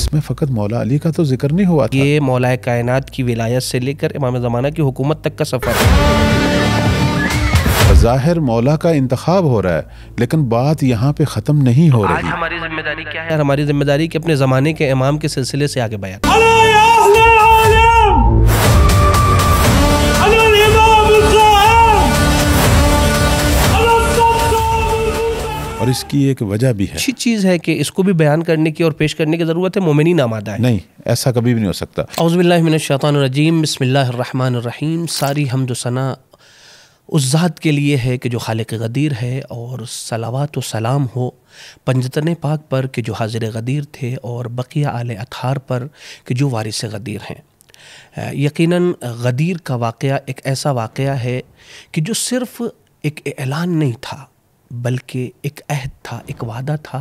इसमें फ़कत मौला अली का तो जिक्र नहीं हुआ था। ये मौला कायनात की विलायत से लेकर इमाम ज़माना की हुकूमत तक का सफ़र है। ज़ाहिर मौला का इंतखाब हो रहा है, लेकिन बात यहाँ पे ख़त्म नहीं हो रही। आज हमारी जिम्मेदारी क्या है? हमारी जिम्मेदारी कि अपने ज़माने के इमाम के सिलसिले से आगे बयान। और इसकी एक वजह भी है। अच्छी चीज़ है कि इसको भी बयान करने की और पेश करने की ज़रूरत है। मोमिनीन आमादा है। नहीं, ऐसा कभी भी नहीं हो सकता। औज़ु बिल्लाहि मिनश्शैतानिर्रजीम, बिस्मिल्लाहिर्रहमानिर्रहीम। सारी हम्द व सना उस ज़ात के लिए है कि जो खालिक गदीर है, और सलावत व सलाम हो पंजतन पाक पर कि जो हाजिर गदीर थे, और बकिया आले अतहार पर कि जो वारिस गदीर हैं। यकीनन गदीर का वाक़या एक ऐसा वाक़या है कि जो सिर्फ़ एक ऐलान नहीं था, बल्कि एक अहद था, एक वादा था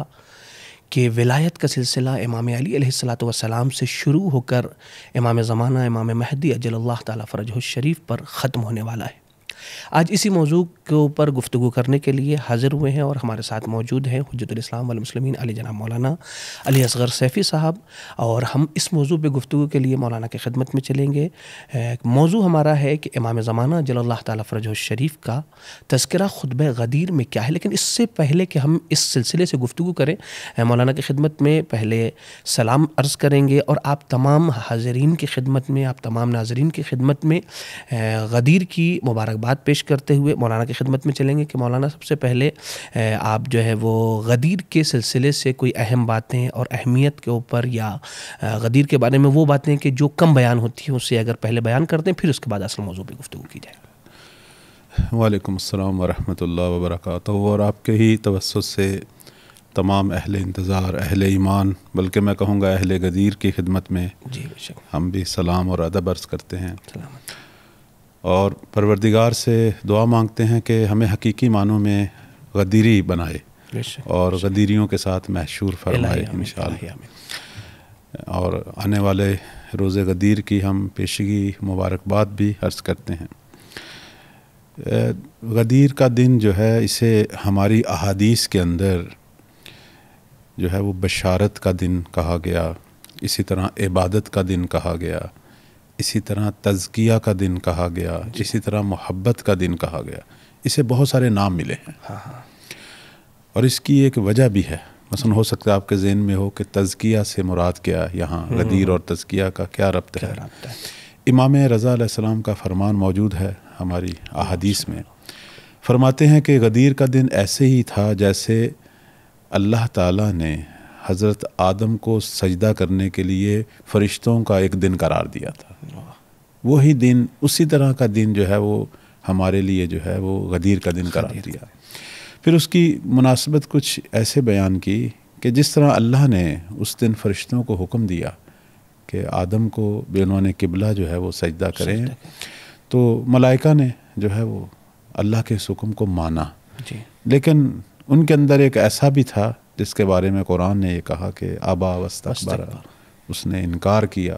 कि विलायत का सिलसिला इमाम अली अलैहिस्सलातु वस्सलाम से शुरू होकर इमाम ज़माना इमाम महदी अजलल्लाह ताला फ़रजहु शरीफ पर ख़त्म होने वाला है। आज इसी मौजू के ऊपर गुफ्तगू करने के लिए हाज़िर हुए हैं और हमारे साथ मौजूद हैं हुज्जतुल इस्लाम वल मुस्लिमीन अली जनाब मौलाना अली असगर सैफ़ी साहब, और हम इस मौजू पे गुफ्तगू के लिए मौलाना की खिदमत में चलेंगे। मौजू हमारा है कि इमाम ज़माना अजलल्लाह ताला फ़रजहु शरीफ का तज़किरा खुतबा गदीर में क्या है। लेकिन इससे पहले कि हम इस सिलसिले से गुफ्तगू करें, मौलाना की खिदमत में पहले सलाम अर्ज़ करेंगे और आप तमाम हाज़रीन की खिदमत में, आप तमाम नाज़रीन की खिदमत में गदीर की मुबारकबाद पेश करते हुए मौलाना की खिदमत में चलेंगे कि मौलाना सबसे पहले आप जो है वो गदीर के सिलसिले से कोई अहम बातें और अहमियत के ऊपर, या गदीर के बारे में वो बातें कि जो कम बयान होती हैं, उससे अगर पहले बयान करते हैं, फिर उसके बाद असल मौजू पे गुफ्तगू की जाए। वालेकुम अस्सलाम वरहमतुल्लाहि वबरकातुहू। और आपके ही तवस्सुत से तमाम अहले इंतज़ार, अहले ईमान, बल्कि मैं कहूँगा अहले गदीर की खिदमत में जी हम भी सलाम और अदब अर्ज़ करते हैं, और परवरदिगार से दुआ मांगते हैं कि हमें हकीकी मानों में गदीरी बनाए और गदीरियों के साथ महशूर फरमाए इंशाअल्लाह। और आने वाले रोज़े गदीर की हम पेशगी मुबारकबाद भी अर्ज़ करते हैं। गदीर का दिन जो है, इसे हमारी अहादीस के अंदर जो है वो बशारत का दिन कहा गया, इसी तरह इबादत का दिन कहा गया, इसी तरह तज़किया का दिन कहा गया, इसी तरह मोहब्बत का दिन कहा गया। इसे बहुत सारे नाम मिले हैं। और इसकी एक वजह भी है। मसलन हो सकता है आपके ज़हन में हो कि तज़किया से मुराद क्या, यहाँ गदीर और तज़किया का क्या रब्त है। इमाम रज़ा अलैहिस्सलाम का फरमान मौजूद है हमारी अहादीस में। फरमाते हैं कि गदीर का दिन ऐसे ही था जैसे अल्लाह ताला ने हज़रत आदम को सजदा करने के लिए फ़रिश्तों का एक दिन करार दिया था। वही दिन, उसी तरह का दिन जो है वो हमारे लिए जो है वो गदीर का दिन करार दिया। फिर उसकी मुनासबत कुछ ऐसे बयान की कि जिस तरह अल्लाह ने उस दिन फ़रिश्तों को हुक्म दिया कि आदम को बेनौने किबला जो है वो सजदा करें, तो मलाइका ने जो है वो अल्लाह के इस हुक्म को माना। लेकिन उनके अंदर एक ऐसा भी था जिसके बारे में कुरान ने ये कहा कि आबा वस्तकबरा, उसने इनकार किया,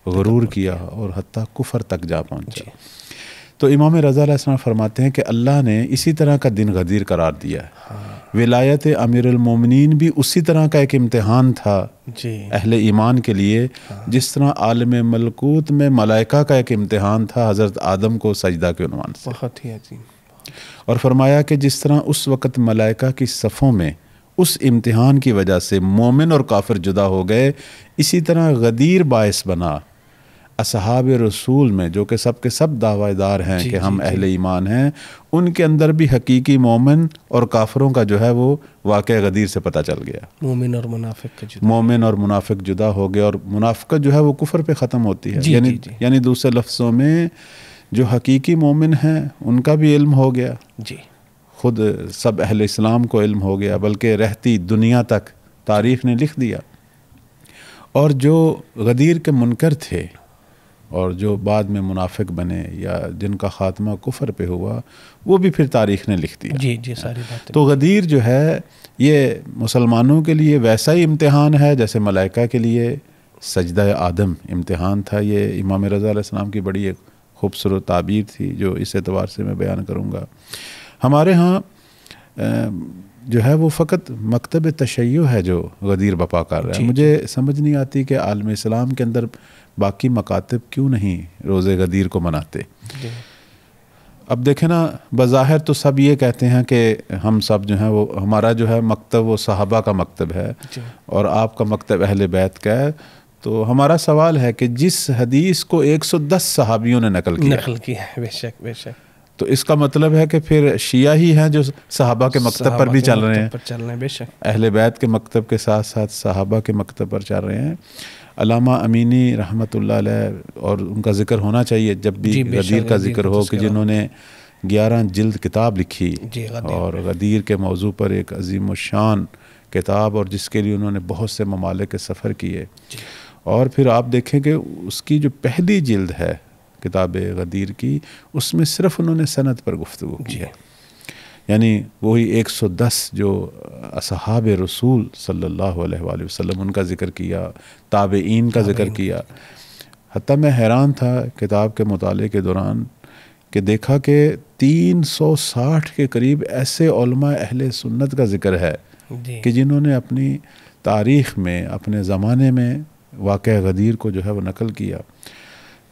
गुरूर किया और हत्ता कुफर तक जा पहुँचा। तो इमाम रज़ा अलैहिस्सलाम फरमाते हैं कि अल्लाह ने इसी तरह का दिन गदीर करार दिया है। विलायत अमीरुल मोमिनीन भी उसी तरह का एक इम्तिहान था अहले ईमान के लिए, जिस तरह आलम मलकूत में मलाइका का एक इम्तिहान था हज़रत आदम को सजदा के उन्वान से। बहुत ही अजीम। और फरमाया कि जिस तरह उस वक़्त मलाइका की सफ़ों में उस इम्तिहान की वजह से मोमिन और काफिर जुदा हो गए, इसी तरह गदीर बायस बना असहाब रसूल में, जो कि सब के सब दावेदार हैं कि हम अहले ईमान हैं, उनके अंदर भी हकीकी मोमिन और काफिरों का जो है वो वाक़या गदीर से पता चल गया। मोमिन और मुनाफिक जुदा हो गए, और मुनाफिकत जो है वो कुफर पे ख़त्म होती है। यानी दूसरे लफ्ज़ों में जो हकीकी मोमिन हैं उनका भी इल्म हो गया, खुद सब अहले इस्लाम को इल्म हो गया, बल्कि रहती दुनिया तक तारीख़ ने लिख दिया। और जो गदीर के मुनकर थे और जो बाद में मुनाफिक बने या जिनका ख़ात्मा कुफर पे हुआ, वो भी फिर तारीख़ ने लिख दिया। सारी बातें। तो गदीर जो है ये मुसलमानों के लिए वैसा ही इम्तिहान है जैसे मलाइका के लिए सजदा आदम इम्तिहान था। ये इमाम रज़ा अलैहिस्सलाम की बड़ी एक खूबसूरत ताबीर थी जो इस एतबार से मैं बयान करूँगा। हमारे यहाँ जो है वो फ़कत मकतब तशय्यो है जो गदीर बपा कर रहा है। मुझे समझ नहीं आती कि आलम इस्लाम के अंदर बाकी मकातब क्यों नहीं रोज़े गदीर को मनाते। अब देखें ना, बज़ाहिर तो सब ये कहते हैं कि हम सब जो हैं वो, हमारा जो है मकतब वो सहाबा का मकतब है और आपका मकतब अहले बैत का है। तो हमारा सवाल है कि जिस हदीस को 110 सहाबियों ने नकल किया है, बेशक बेशक, तो इसका मतलब है कि फिर शिया ही हैं जो सहाबा के मकतब पर भी चल रहे हैं। बेशक अहले बैत के मकतब के साथ साथ सहाबा के मकतब पर चल रहे हैं। अल्लामा अमीनी रहमतुल्लाह अलैह, और उनका ज़िक्र होना चाहिए जब भी गदीर का ज़िक्र हो, कि जिन्होंने 11 जिल्द किताब लिखी और गदीर के मौजू पर एक अजीम शान किताब, और जिसके लिए उन्होंने बहुत से ममालिक के सफ़र किए। और फिर आप देखें कि उसकी जो पहली जिल्द है किताब गदीर की, उसमें सिर्फ उन्होंने सनद पर गुफ्तगू की है, यानी वही 110 जो असहाब रसूल सल्लल्लाहु अलैहि वसल्लम उनका ज़िक्र किया, ताबईन का ज़िक्र किया। हत्ता मैं हैरान था किताब के मुताले के दौरान कि देखा कि 360 के करीब ऐसे उलमा अहले सुन्नत का ज़िक्र है कि जिन्होंने अपनी तारीख़ में, अपने ज़माने में वाक़या गदीर को जो है वो नकल किया।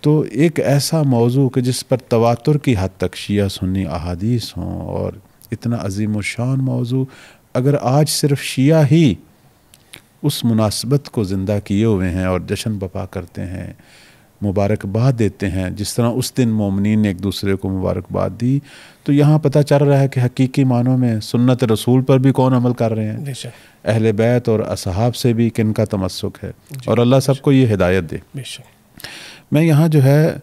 तो एक ऐसा मौजू कि जिस पर तवातुर की हद तक शिया सुन्नी अहादीस हों, और इतना अजीम शान मौजू, अगर आज सिर्फ शिया ही उस मुनासबत को ज़िंदा किए हुए हैं और जश्न बपा करते हैं, मुबारकबाद देते हैं, जिस तरह उस दिन मोमिनीन ने एक दूसरे को मुबारकबाद दी, तो यहाँ पता चल रहा है कि हकीकी मानों में सुन्नत रसूल पर भी कौन अमल कर रहे हैं, अहले बैत और असहाब से भी किन का तमस्सुक है। और अल्लाह सबको ये हिदायत दे। मैं यहाँ जो है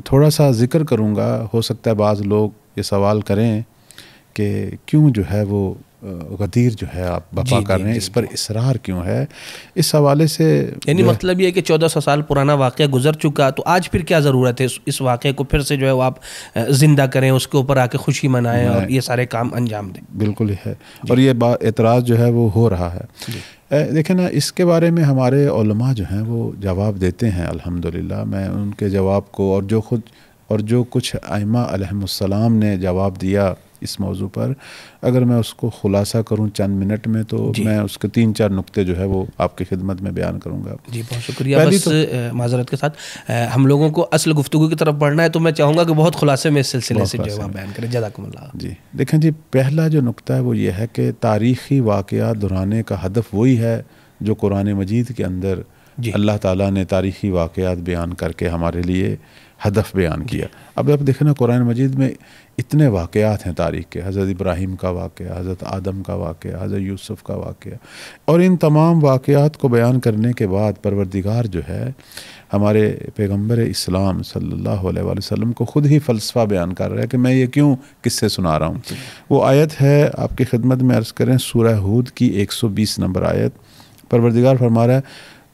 थोड़ा सा ज़िक्र करूँगा, हो सकता है बाज़ लोग ये सवाल करें कि क्यों जो है वो गदीर जो है आप बपा कर रहे हैं, इस पर इसरार क्यों है। इस हवाले से यानी मतलब ये है कि 1400 साल पुराना वाक़या गुजर चुका, तो आज फिर क्या ज़रूरत है इस वाक़े को फिर से जो है वो आप ज़िंदा करें, उसके ऊपर आके खुशी मनाएं और ये सारे काम अंजाम दें। बिल्कुल है, और ये एतराज़ जो है वो हो रहा है। देखें ना, इसके बारे में हमारे उलमा जो हैं वो जवाब देते हैं अल्हम्दुलिल्लाह। मैं उनके जवाब को और जो कुछ आइमा अलैहिमुस्सलाम ने जवाब दिया इस मौजू पर, अगर मैं उसको खुलासा करूं चंद मिनट में, तो मैं उसके 3-4 नुक्ते जो है वो आपकी खिदमत में बयान करूंगा। जी बहुत शुक्रिया। बस माजरत के साथ हम लोगों को असल गुफ्तगू की तरफ बढ़ना है, तो मैं चाहूँगा कि बहुत खुलासे में इस सिलसिले से जो है बयान करें। जज़ाकुमुल्लाह। जी देखें जी, पहला जो नुक्ता है वो ये है कि तारीख़ी वाक़यात दोहराने का हदफ वही है जो कुरान मजीद के अंदर अल्लाह ताला ने तारीख़ी वाक़यात बयान करके हमारे लिए हदफ बयान किया। अब आप देखें ना, कुरान मजीद में इतने वाक़यात हैं तारीख़ के, हज़रत इब्राहीम का वाक़या, हज़रत आदम का वाक़या, हज़रत यूसुफ़ का वाक़या, और इन तमाम वाक़यात को बयान करने के बाद परवरदिगार जो है हमारे पैगम्बर इस्लाम सल्लल्लाहु अलैहि वसल्लम को ख़ुद ही फ़लसफ़ा बयान कर रहा है कि मैं ये क्यों किससे सुना रहा हूँ। वो आयत है आपकी खिदमत में अर्ज़ करें, सूरह हूद की 120 नंबर आयत। परवरदिगार फरमा रहा है,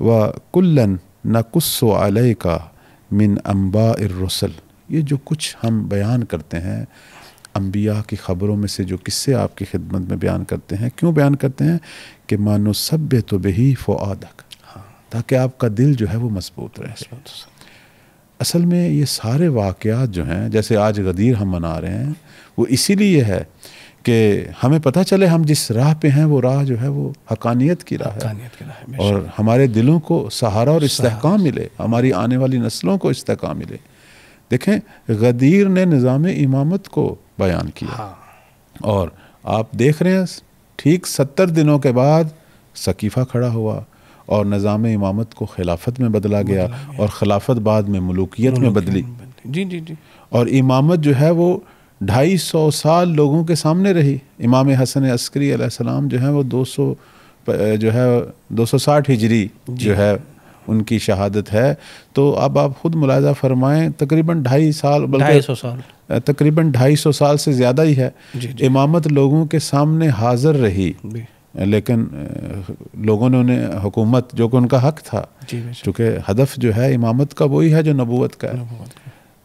व कुल्लन नकुस्सु अलैका मिन अंबाइर रुसल, ये जो कुछ हम बयान करते हैं अंबिया की ख़बरों में से जो किस्से आपकी खिदमत में बयान करते हैं, क्यों बयान करते हैं कि मानो सब्य तो बेही फ़ुआदक, ताकि आपका दिल जो है वो मजबूत रहे। असल में ये सारे वाक़यात जो हैं, जैसे आज गदीर हम मना रहे हैं, वो इसीलिए है कि हमें पता चले हम जिस राह पे हैं वो राह जो है वो हकानियत की राह है, और हमारे दिलों को सहारा और इस्तेहकाम मिले, हमारी आने वाली नस्लों को इस्तेहकाम मिले। देखें, गदीर ने निज़ाम इमामत को बयान किया, और आप देख रहे हैं ठीक 70 दिनों के बाद सकीफ़ा खड़ा हुआ और निज़ाम इमामत को खिलाफत में बदला गया, और खिलाफत बाद में मुलूकियत में बदली। जी। और इमामत जो है वो 250 साल लोगों के सामने रही। इमाम हसन अस्करी अलैहिस्सलाम जो है वो 260 हिजरी जो है उनकी शहादत है। तो अब आप खुद मुलाज़ा फरमाएं, तकरीबन 250 साल, बल्कि तकरीबन 250 साल से ज़्यादा ही है। इमामत लोगों के सामने हाजिर रही, लेकिन लोगों ने उन्हें हुकूमत, जो कि उनका हक था, चूँकि हदफ जो है इमामत का वही है जो नबूवत का है,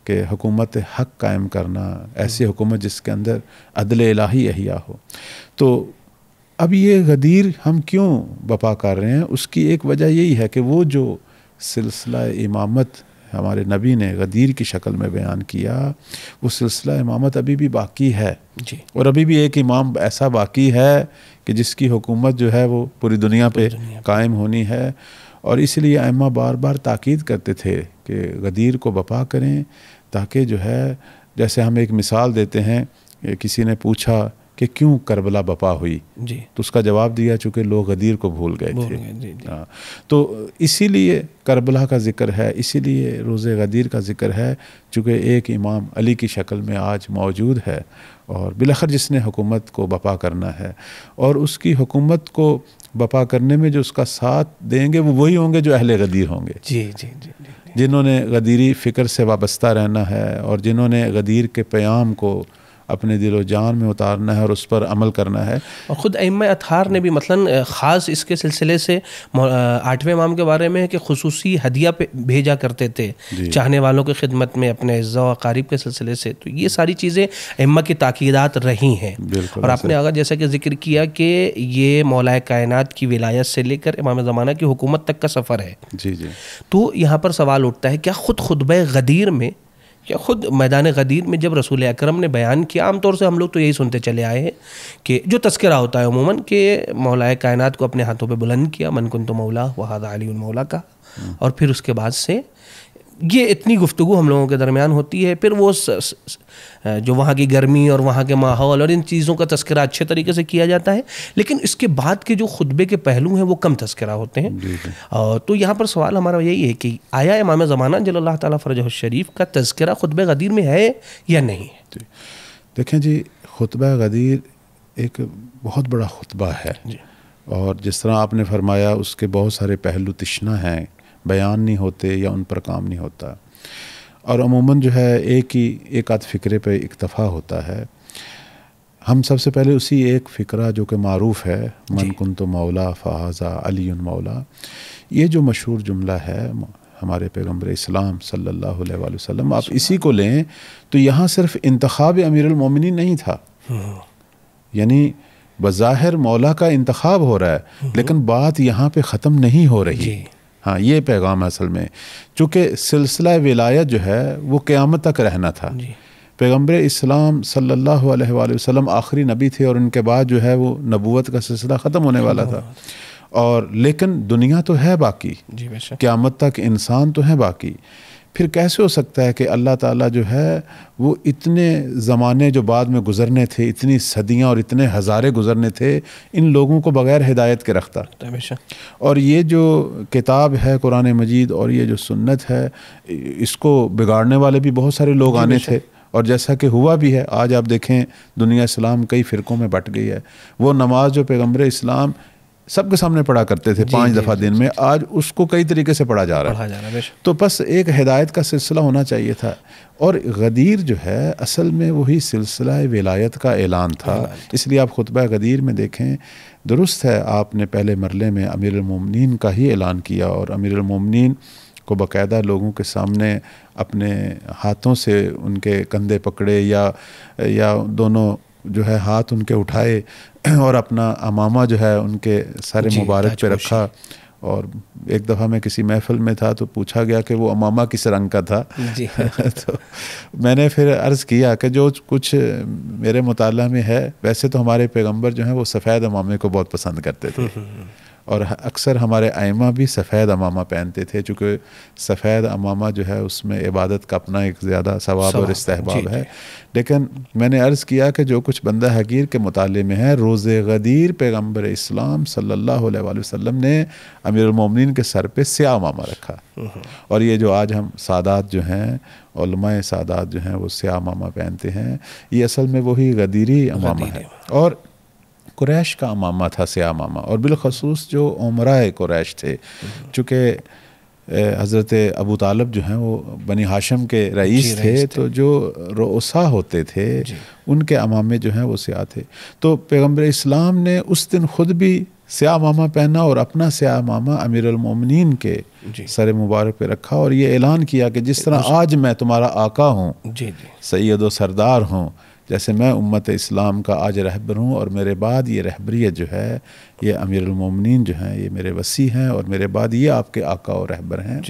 कि हुकूमत हक कायम करना, ऐसी हुकूमत जिसके अंदर अदल इलाही अहिया हो। तो अब ये गदीर हम क्यों बपा कर रहे हैं, उसकी एक वजह यही है कि वो जो सिलसिला इमामत हमारे नबी ने गदीर की शक्ल में बयान किया, वो सिलसिला इमामत अभी भी बाकी है जी। और अभी भी एक इमाम ऐसा बाकी है कि जिसकी हुकूमत जो है वो पूरी दुनिया पे कायम होनी है। और इसलिए अइम्मा बार बार ताकीद करते थे कि गदीर को बपा करें, ताकि जो है, जैसे हम एक मिसाल देते हैं, किसी ने पूछा कि क्यों करबला बपा हुई जी, तो उसका जवाब दिया चूँकि लोग गदीर को भूल गए थे। जी, जी। हाँ, तो इसीलिए करबला का ज़िक्र है, इसीलिए रोज़े गदीर का ज़िक्र है, चूँकि एक इमाम अली की शक्ल में आज मौजूद है और बिलाखिर जिसने हुकूमत को बपा करना है, और उसकी हुकूमत को बपा करने में जो उसका साथ देंगे वो वही होंगे जो अहले गदीर होंगे। जी, जी, जी, जी। जिन्होंने गदीरी फ़िक्र से वाबस्ता रहना है और जिन्होंने गदीर के क़याम को अपने दिलो जान में उतारना है और उस पर अमल करना है। और ख़ुद अइम्मा अतहार ने भी मसलन ख़ास इसके सिलसिले से 8वें इमाम के बारे में है कि खुसूसी हदिया पे भेजा करते थे चाहने वालों की खिदमत में अपने इज़्ज़ा व क़रीब के सिलसिले से। तो ये सारी चीज़ें अइम्मा की ताकीदात रही हैं। और आपने अगर जैसा कि ज़िक्र किया कि ये मौलाए कायनात की विलायत से लेकर इमाम ज़माना की हुकूमत तक का सफ़र है। जी जी। तो यहाँ पर सवाल उठता है, क्या ख़ुद खुतबा गदीर में, क्या खुद मैदान गदीर में जब रसूल अकरम ने बयान किया, आमतौर से हम लोग तो यही सुनते चले आए हैं कि जो तज़किरा होता है उमूमन कि मौलाए कायनात को अपने हाथों पे बुलंद किया, मन कुन्तु मौला व हाज़ा अलीयुल मौला का, और फिर उसके बाद से ये इतनी गुफ्तगू हम लोगों के दरमियान होती है। फिर वो जो वहाँ की गर्मी और वहाँ के माहौल और इन चीज़ों का तज़किरा अच्छे तरीके से किया जाता है, लेकिन इसके बाद के जो खुतबे के पहलू हैं वो कम तज़किरा होते हैं। तो यहाँ पर सवाल हमारा यही है कि आया इमाम ज़माना जल्लल्लाहु ताला फ़रजहु शरीफ का तज़किरा खुतबे गदीर में है या नहीं? देखें जी, खुतबा गदीर एक बहुत बड़ा खुतबा है और जिस तरह आपने फरमाया उसके बहुत सारे पहलू तिश्ना हैं, बयान नहीं होते या उन पर काम नहीं होता, और अमूमन जो है एक आध फ़िक्रे पे इक्तफ़ा होता है। हम सबसे पहले उसी एक फ़िक्रा जो कि मारूफ़ है, मन कुन्तु मौला फ़हाज़ा अलीयुन मौला, ये जो मशहूर जुमला है हमारे पैगम्बर इस्लाम सल्लल्लाहु अलैहि वसल्लम, आप इसी को लें तो यहाँ सिर्फ़ इंतखाब अमीरुल मोमिनीन नहीं था, यानी बज़ाहिर मौला का इंतखाब हो रहा है, लेकिन बात यहाँ पे ख़त्म नहीं हो रही। हाँ, ये पैगाम असल में, चूँकि सिलसिला विलायत जो है वो क़यामत तक रहना था। पैगम्बर इस्लाम सल्लल्लाहु अलैहि वसल्लम आखिरी नबी थे और उनके बाद जो है वो नबूवत का सिलसिला ख़त्म होने वाला था, और लेकिन दुनिया तो है बाकी, क़यामत तक इंसान तो है बाकी। फिर कैसे हो सकता है कि अल्लाह ताला जो है वो इतने ज़माने जो बाद में गुज़रने थे, इतनी सदियाँ और इतने हज़ारे गुज़रने थे, इन लोगों को बग़ैर हिदायत के रखता। और ये जो किताब है कुरान मजीद और ये जो सुन्नत है, इसको बिगाड़ने वाले भी बहुत सारे लोग आने थे, और जैसा कि हुआ भी है। आज आप देखें दुनिया इस्लाम कई फ़िरक़ों में बट गई है। वो नमाज जो पैगम्बर इस्लाम सबके सामने पढ़ा करते थे 5 दफ़ा दिन में, आज उसको कई तरीके से पढ़ा जा रहा है। तो बस एक हिदायत का सिलसिला होना चाहिए था, और गदीर जो है असल में वही सिलसिला विलायत का ऐलान था। इसलिए आप खुतबा गदीर में देखें, दुरुस्त है आपने पहले मरले में अमीरुल मोमिनीन का ही ऐलान किया, और अमीरुल मोमिनीन को बाकायदा लोगों के सामने अपने हाथों से उनके कंधे पकड़े या दोनों जो है हाथ उनके उठाए और अपना अमामा जो है उनके सर मुबारक पे रखा। और एक दफ़ा मैं किसी महफ़िल में था तो पूछा गया कि वो अमामा किस रंग का था। तो मैंने फिर अर्ज़ किया कि जो कुछ मेरे मुताला में है, वैसे तो हमारे पैगंबर जो हैं वो सफ़ेद अमामे को बहुत पसंद करते थे, और अक्सर हमारे आइमा भी सफ़ेद अमामा पहनते थे, चूँकि सफ़ेद अमामा जो है उसमें इबादत का अपना एक ज़्यादा सवाब और इस्तेहबाब है। लेकिन मैंने अर्ज़ किया कि जो कुछ बंदा हकीर के मुताले में है, रोज़े गदीर पैगम्बर इस्लाम सल्लल्लाहु अलैहि वसल्लम ने अमीरुल मोमिनीन के सर पे स्याह अमामा रखा, और ये जो आज हम सादात जो हैं, उलमाए सादात जो हैं वो स्याह अमामा पहनते हैं, ये असल में वही गदीरी अमामा है। और कुरैश का अमामा था स्याह अमामा, और बिलखसूस जो उमराए कुरैश थे, चूँकि हज़रत अबू तालिब जो हैं वो बनी हाशिम के रईस थे, तो जो रोसा होते थे उनके अमामे जो हैं वो स्याह थे। तो पैगम्बर इस्लाम ने उस दिन ख़ुद भी स्याह अमामा पहना और अपना स्याह अमामा अमीरुल मोमिनीन के सर मुबारक पे रखा, और ये ऐलान किया कि जिस तरह आज मैं तुम्हारा आका हूँ, सैयद व सरदार हूँ, जैसे मैं उम्मत इस्लाम का आज रहबर हूँ और मेरे बाद ये रहबरियत जो है ये अमीरुल मोमिनीन जो हैं ये मेरे वसी हैं और मेरे बाद ये आपके आका और रहबर हैं।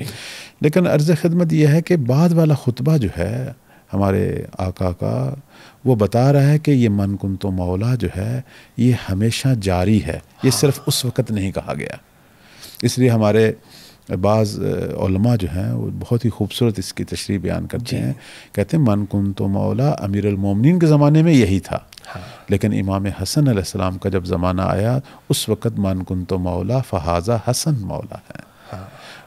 लेकिन अर्ज़ खिदमत ये है कि बाद वाला खुतबा जो है हमारे आका का वो बता रहा है कि ये मन कुन तो मौला जो है ये हमेशा जारी है, ये सिर्फ उस वक़्त नहीं कहा गया। इसलिए हमारे बाज़ उलमा जो हैं वो बहुत ही खूबसूरत इसकी तशरीह बयान करते हैं, कहते हैं मन कुन तो मौला अमीरुल मोमिनीन के ज़माने में यही था, लेकिन इमाम हसन अलैहिस्सलाम का जब ज़माना आया उस वक़्त मन कुन तो मौला फ़हाज़ा हसन मौला है।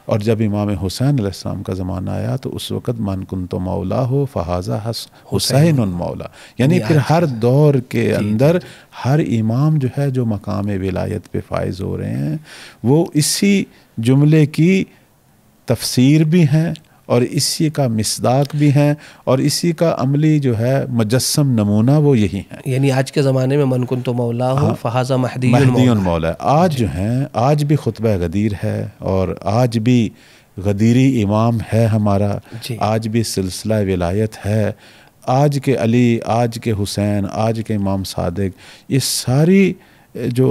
और जब इमाम हुसैन अलैहिस्सलाम का ज़माना आया तो उस वक़्त मन कुन तो मौला हो फ़हाज़ा हुसैन मौला। यानी फिर हर दौर के अंदर हर इमाम जो है जो मकाम विलायत पे फाइज हो रहे हैं वो इसी जुमले की तफसीर भी हैं और इसी का मिसदाक भी हैं और इसी का अमली जो है मुजस्सम नमूना वो यही है। यानी आज के ज़माने में मन कुन तो मौला हो फ़हाज़ा महदीयुन मौला। आज जो हैं आज भी खुतबा गदीर है और आज भी गदीरी इमाम है हमारा, आज भी सिलसिला विलायत है। आज के अली, आज के हुसैन, आज के इमाम सादिक, ये सारी जो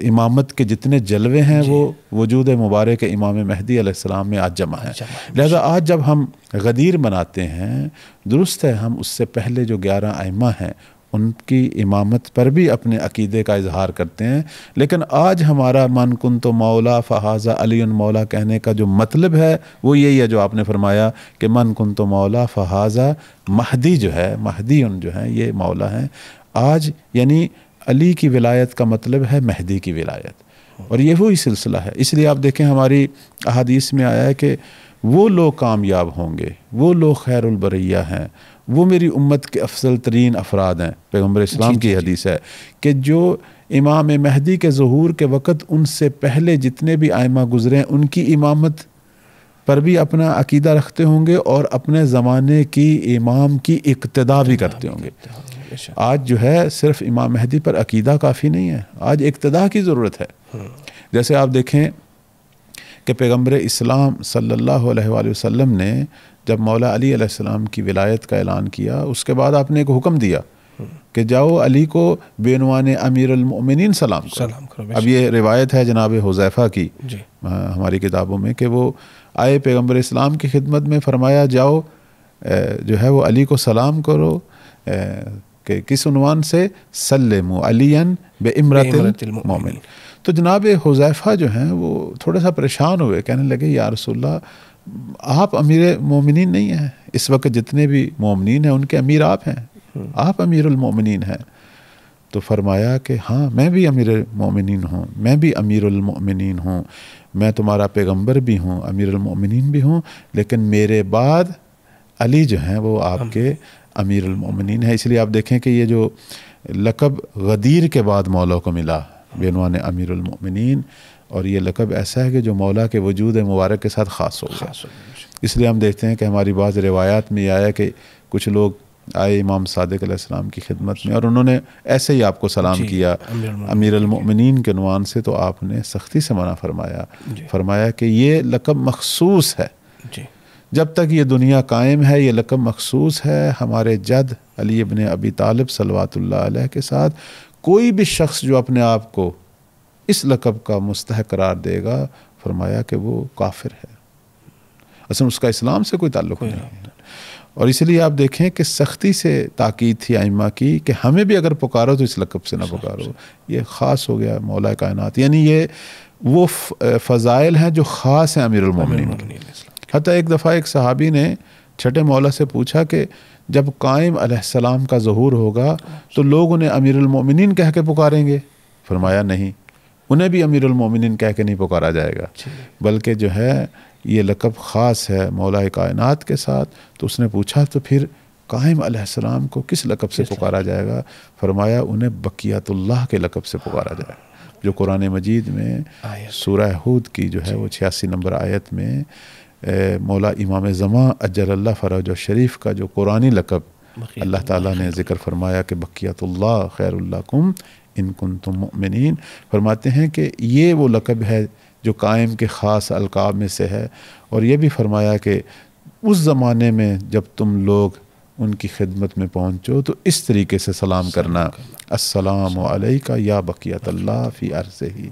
इमामत के जितने जलवे हैं वो वजूद मुबारक इमाम महदी अलैहिस्सलाम में आज जमा है। लिहाजा आज जब हम गदीर मनाते हैं, दुरुस्त है हम उससे पहले जो 11 आइम्मा हैं उनकी इमामत पर भी अपने अकीदे का इजहार करते हैं, लेकिन आज हमारा मन कुन तो मौला फ़हाज़ा अलीउन मौला कहने का जो मतलब है वो यही है जो आपने फरमाया कि मन कुन तो मौला फ़हाज़ा महदी जो है, महदीउन जो है ये मौला हैं आज। यानी अली की विलायत का मतलब है महदी की विलायत और ये वही सिलसिला है। इसलिए आप देखें हमारी अहादीस में आया है कि वो लोग कामयाब होंगे, वो लोग खैरुल बरिया हैं, वो मेरी उम्मत के अफजल तरीन अफराद हैं। पैगम्बर इस्लाम की हदीस है कि जो इमाम महदी के ज़हूर के वक़्त उनसे पहले जितने भी आइमा गुज़रे हैं उनकी इमामत पर भी अपना अकीदा रखते होंगे और अपने ज़माने की इमाम की इक्तदा भी करते होंगे। आज जो है सिर्फ इमाम महदी पर अकीदा काफ़ी नहीं है, आज इक्तदा की ज़रूरत है। जैसे आप देखें कि पैगम्बर इस्लाम सल्लल्लाहु अलैहि वसल्लम ने जब मौला अली अलैहिस्सलाम की विलायत का ऐलान किया उसके बाद आपने एक हुक्म दिया कि जाओ अली को बेनवान अमीरुल मोमिनीन सलाम करो। अब ये रिवायत है जनाब हुज़ैफ़ा की हमारी किताबों में कि वो आए पैगम्बर इस्लाम की खिदमत में, फरमाया जाओ जो है वो अली को सलाम करो कि किस उन्वान से सल्लमु अलियन बे इमरतिल मोमिन। तो जनाब हुज़ैफ़ा जो हैं वो थोड़ा सा परेशान हुए, कहने लगे या रसूलल्लाह आप अमीर मोमिनीन नहीं हैं, इस वक्त जितने भी मोमिनीन हैं उनके अमीर आप हैं, आप अमीरुल मोमिनीन हैं। तो फरमाया कि हाँ मैं भी अमीर मोमिनीन हूँ, मैं भी अमीरुल मोमिनीन हूँ, मैं तुम्हारा पैगम्बर भी हूँ, अमीरुल मोमिनीन भी हूँ, लेकिन मेरे बाद अली जो हैं वो आपके अमीरुल मोमिनीन है। इसलिए आप देखें कि ये जो लक़ब गदीर के बाद मौला को मिला बेनवान अमीरुल मोमिनीन, और ये लक़ब ऐसा है कि जो मौला के वजूद मुबारक के साथ ख़ास हो गया। इसलिए हम देखते हैं कि हमारी बाज़ रिवायात में आया कि कुछ लोग आए इमाम सादिक अलैहिस्सलाम की खिदमत में और उन्होंने ऐसे ही आपको सलाम किया अमीरुल मोमिनीन के उन्वान से, तो आपने सख्ती से मना फरमाया, फरमाया कि ये लक़ब मखसूस है, जब तक ये दुनिया कायम है ये लक़ब मखसूस है हमारे जद अली इब्न अबी तालिब सल्लल्लाहु अलैहि के साथ। कोई भी शख्स जो अपने आप को इस लक़ब का मुस्तहक़ करार देगा, फरमाया कि वो काफिर है, असल उसका इस्लाम से कोई ताल्लुक़ नहीं है। और इसलिए आप देखें कि सख्ती से ताकीद थी आइम्मा की कि हमें भी अगर पुकारो तो इस लक़ब से ना पुकारो, ये ख़ास हो गया मौला कायनात। यानी ये वो फ़ज़ाइल हैं जो ख़ास हैं अमीरुल मोमिनीन। हत्ता एक दफ़ा एक सहाबी ने छठे मौला से पूछा कि जब कायम अलैहिस्सलाम का ज़हूर होगा तो लोग उन्हें अमीरुल मोमिनीन कह के पुकारेंगे, फरमाया नहीं, उन्हें भी अमीरुल मोमिनीन कह के नहीं पुकारा जाएगा, बल्कि जो है ये लक़ब ख़ास है मौला कायनात के साथ। तो उसने पूछा तो फिर कायम अलैहिस्सलाम को किस लक़ब से पुकारा जाएगा, फरमाया उन्हें बकियतुल्लाह के लक़ब से पुकारा जाएगा, जो कुरान मजीद में सूरह हूद की जो है वो 86 नंबर आयत में मौला इमाम ज़मा अज्जलल्लाह फ़रज शरीफ का जो कुरानी लक़ब अल्लाह ताला ने ज़िक्र फरमाया कि बकियतुल्लाह खैरुल लकुम इन कुंतुम मुमिनीन, फरमाते हैं कि ये वो लक़ब है जो कायम के ख़ास अलक़ाब में से है। और ये भी फरमाया कि उस ज़माने में जब तुम लोग उनकी खिदमत में पहुँचो तो इस तरीके से सलाम करना, अस्सलामु अलैका या बक़ियतल्लाह फ़ी अर्ज़िही।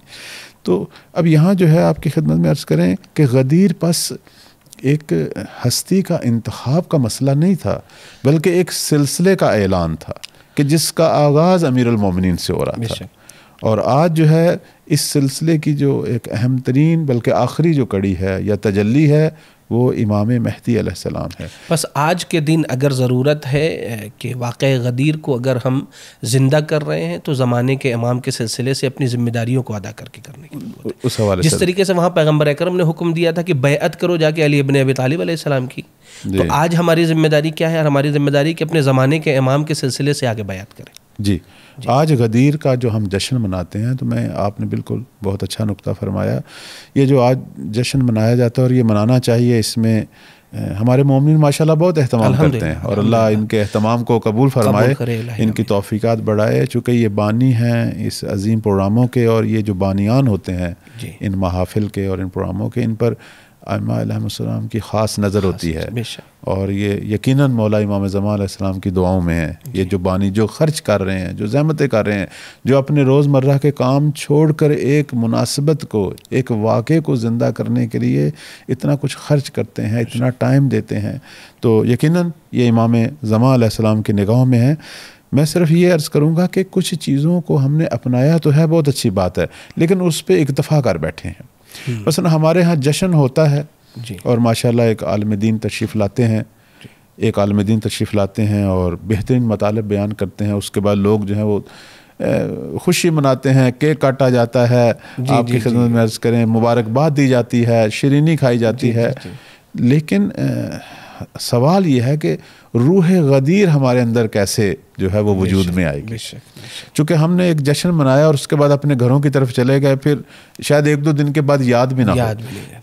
तो अब यहाँ जो है आपकी खिदमत में अर्ज़ करें कि गदीर पास एक हस्ती का इंतखाब का मसला नहीं था, बल्कि एक सिलसिले का ऐलान था कि जिसका आगाज़ अमीरुल मोमिनीन से हो रहा था। और आज जो है इस सिलसिले की जो एक अहम तरीन बल्कि आखिरी जो कड़ी है या तजल्ली है वो इमाम महदी अलैहिस्सलाम है। बस आज के दिन अगर ज़रूरत है कि वाक़या गदीर को अगर हम ज़िंदा कर रहे हैं तो ज़माने के इमाम के सिलसिले से अपनी ज़िम्मेदारियों को अदा करके करने की ज़रूरत है। उस हवाले जिस तरीके से वहाँ पैगम्बर अकरम ने हुक्म दिया था कि बैअत करो जाके अली इब्न अबी तालिब अलैहिस्सलाम की, तो आज हमारी ज़िम्मेदारी क्या है? हमारी ज़िम्मेदारी कि अपने ज़माने के इमाम के सिलसिले से आगे बैअत करें। जी, आज गदीर का जो हम जश्न मनाते हैं, तो मैं आपने बिल्कुल बहुत अच्छा नुक्ता फरमाया। ये जो आज जश्न मनाया जाता है और ये मनाना चाहिए, इसमें हमारे मोमिन माशाल्लाह बहुत एहतमाम करते हैं और अल्लाह इनके एहतमाम को कबूल फरमाए, इनकी तौफीकात बढ़ाए। चूँकि ये बानी हैं इस अजीम प्रोग्रामों के और ये जो बानियान होते हैं इन महाफिल के और इन प्रोग्रामों के, इन पर आइम्मा अलैहिस्सलाम की ख़ास नज़र होती है और ये यकीनन मौला इमाम ज़मान अलैहिस्सलाम की दुआओं में है। ये जो बानी जो ख़र्च कर रहे हैं, जो ज़हमतें कर रहे हैं, जो अपने रोज़मर्रा के काम छोड़कर एक मुनासिबत को, एक वाक़े को ज़िंदा करने के लिए इतना कुछ ख़र्च करते हैं, इतना टाइम देते हैं, तो यकीनन ये इमाम ज़मान अलैहिस्सलाम की निगाहों में है। मैं सिर्फ ये अर्ज़ करूँगा कि कुछ चीज़ों को हमने अपनाया तो है, बहुत अच्छी बात है, लेकिन उस पर इक्तफ़ा कर बैठे हैं। मसलन हमारे यहाँ जश्न होता है और माशाल्लाह एक आलिम दीन तशरीफ़ लाते हैं, एक आलिम दीन तशरीफ़ लाते हैं और बेहतरीन मतालब बयान करते हैं। उसके बाद लोग जो हैं वो खुशी मनाते हैं, केक काटा जाता है, आपकी खिदमत में अर्ज़ करें मुबारकबाद दी जाती है, शीरीनी खाई जाती है। लेकिन सवाल ये है कि रूह गदीर हमारे अंदर कैसे जो है वो वजूद में आएगी। चूँकि हमने एक जश्न मनाया और उसके बाद अपने घरों की तरफ चले गए, फिर शायद एक दो दिन के बाद याद भी ना हो।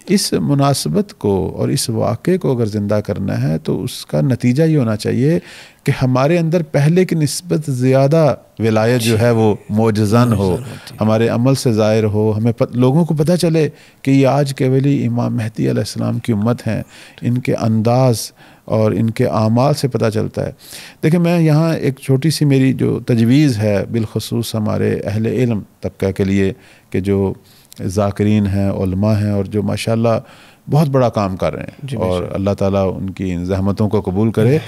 इस मुनासबत को और इस वाक़े को अगर ज़िंदा करना है तो उसका नतीजा ये होना चाहिए कि हमारे अंदर पहले की निस्बत ज़्यादा विलायत जो है वो मोजज़न हो, हमारे अमल से ज़ाहिर हो, हमें लोगों को पता चले कि ये आज के वली इमाम महदी अलैहिस्सलाम की उम्मत हैं। इनके अंदाज़ और इनके आमाल से पता चलता है। देखिए, मैं यहाँ एक छोटी सी मेरी जो तजवीज़ है बिलखसूस हमारे अहले इल्म तबका के लिए कि जो ज़ाकिरीन हैं, उलमा हैं और जो माशाल्लाह बहुत बड़ा काम कर रहे हैं, और अल्लाह ताला उनकी ज़हमतों को कबूल करे,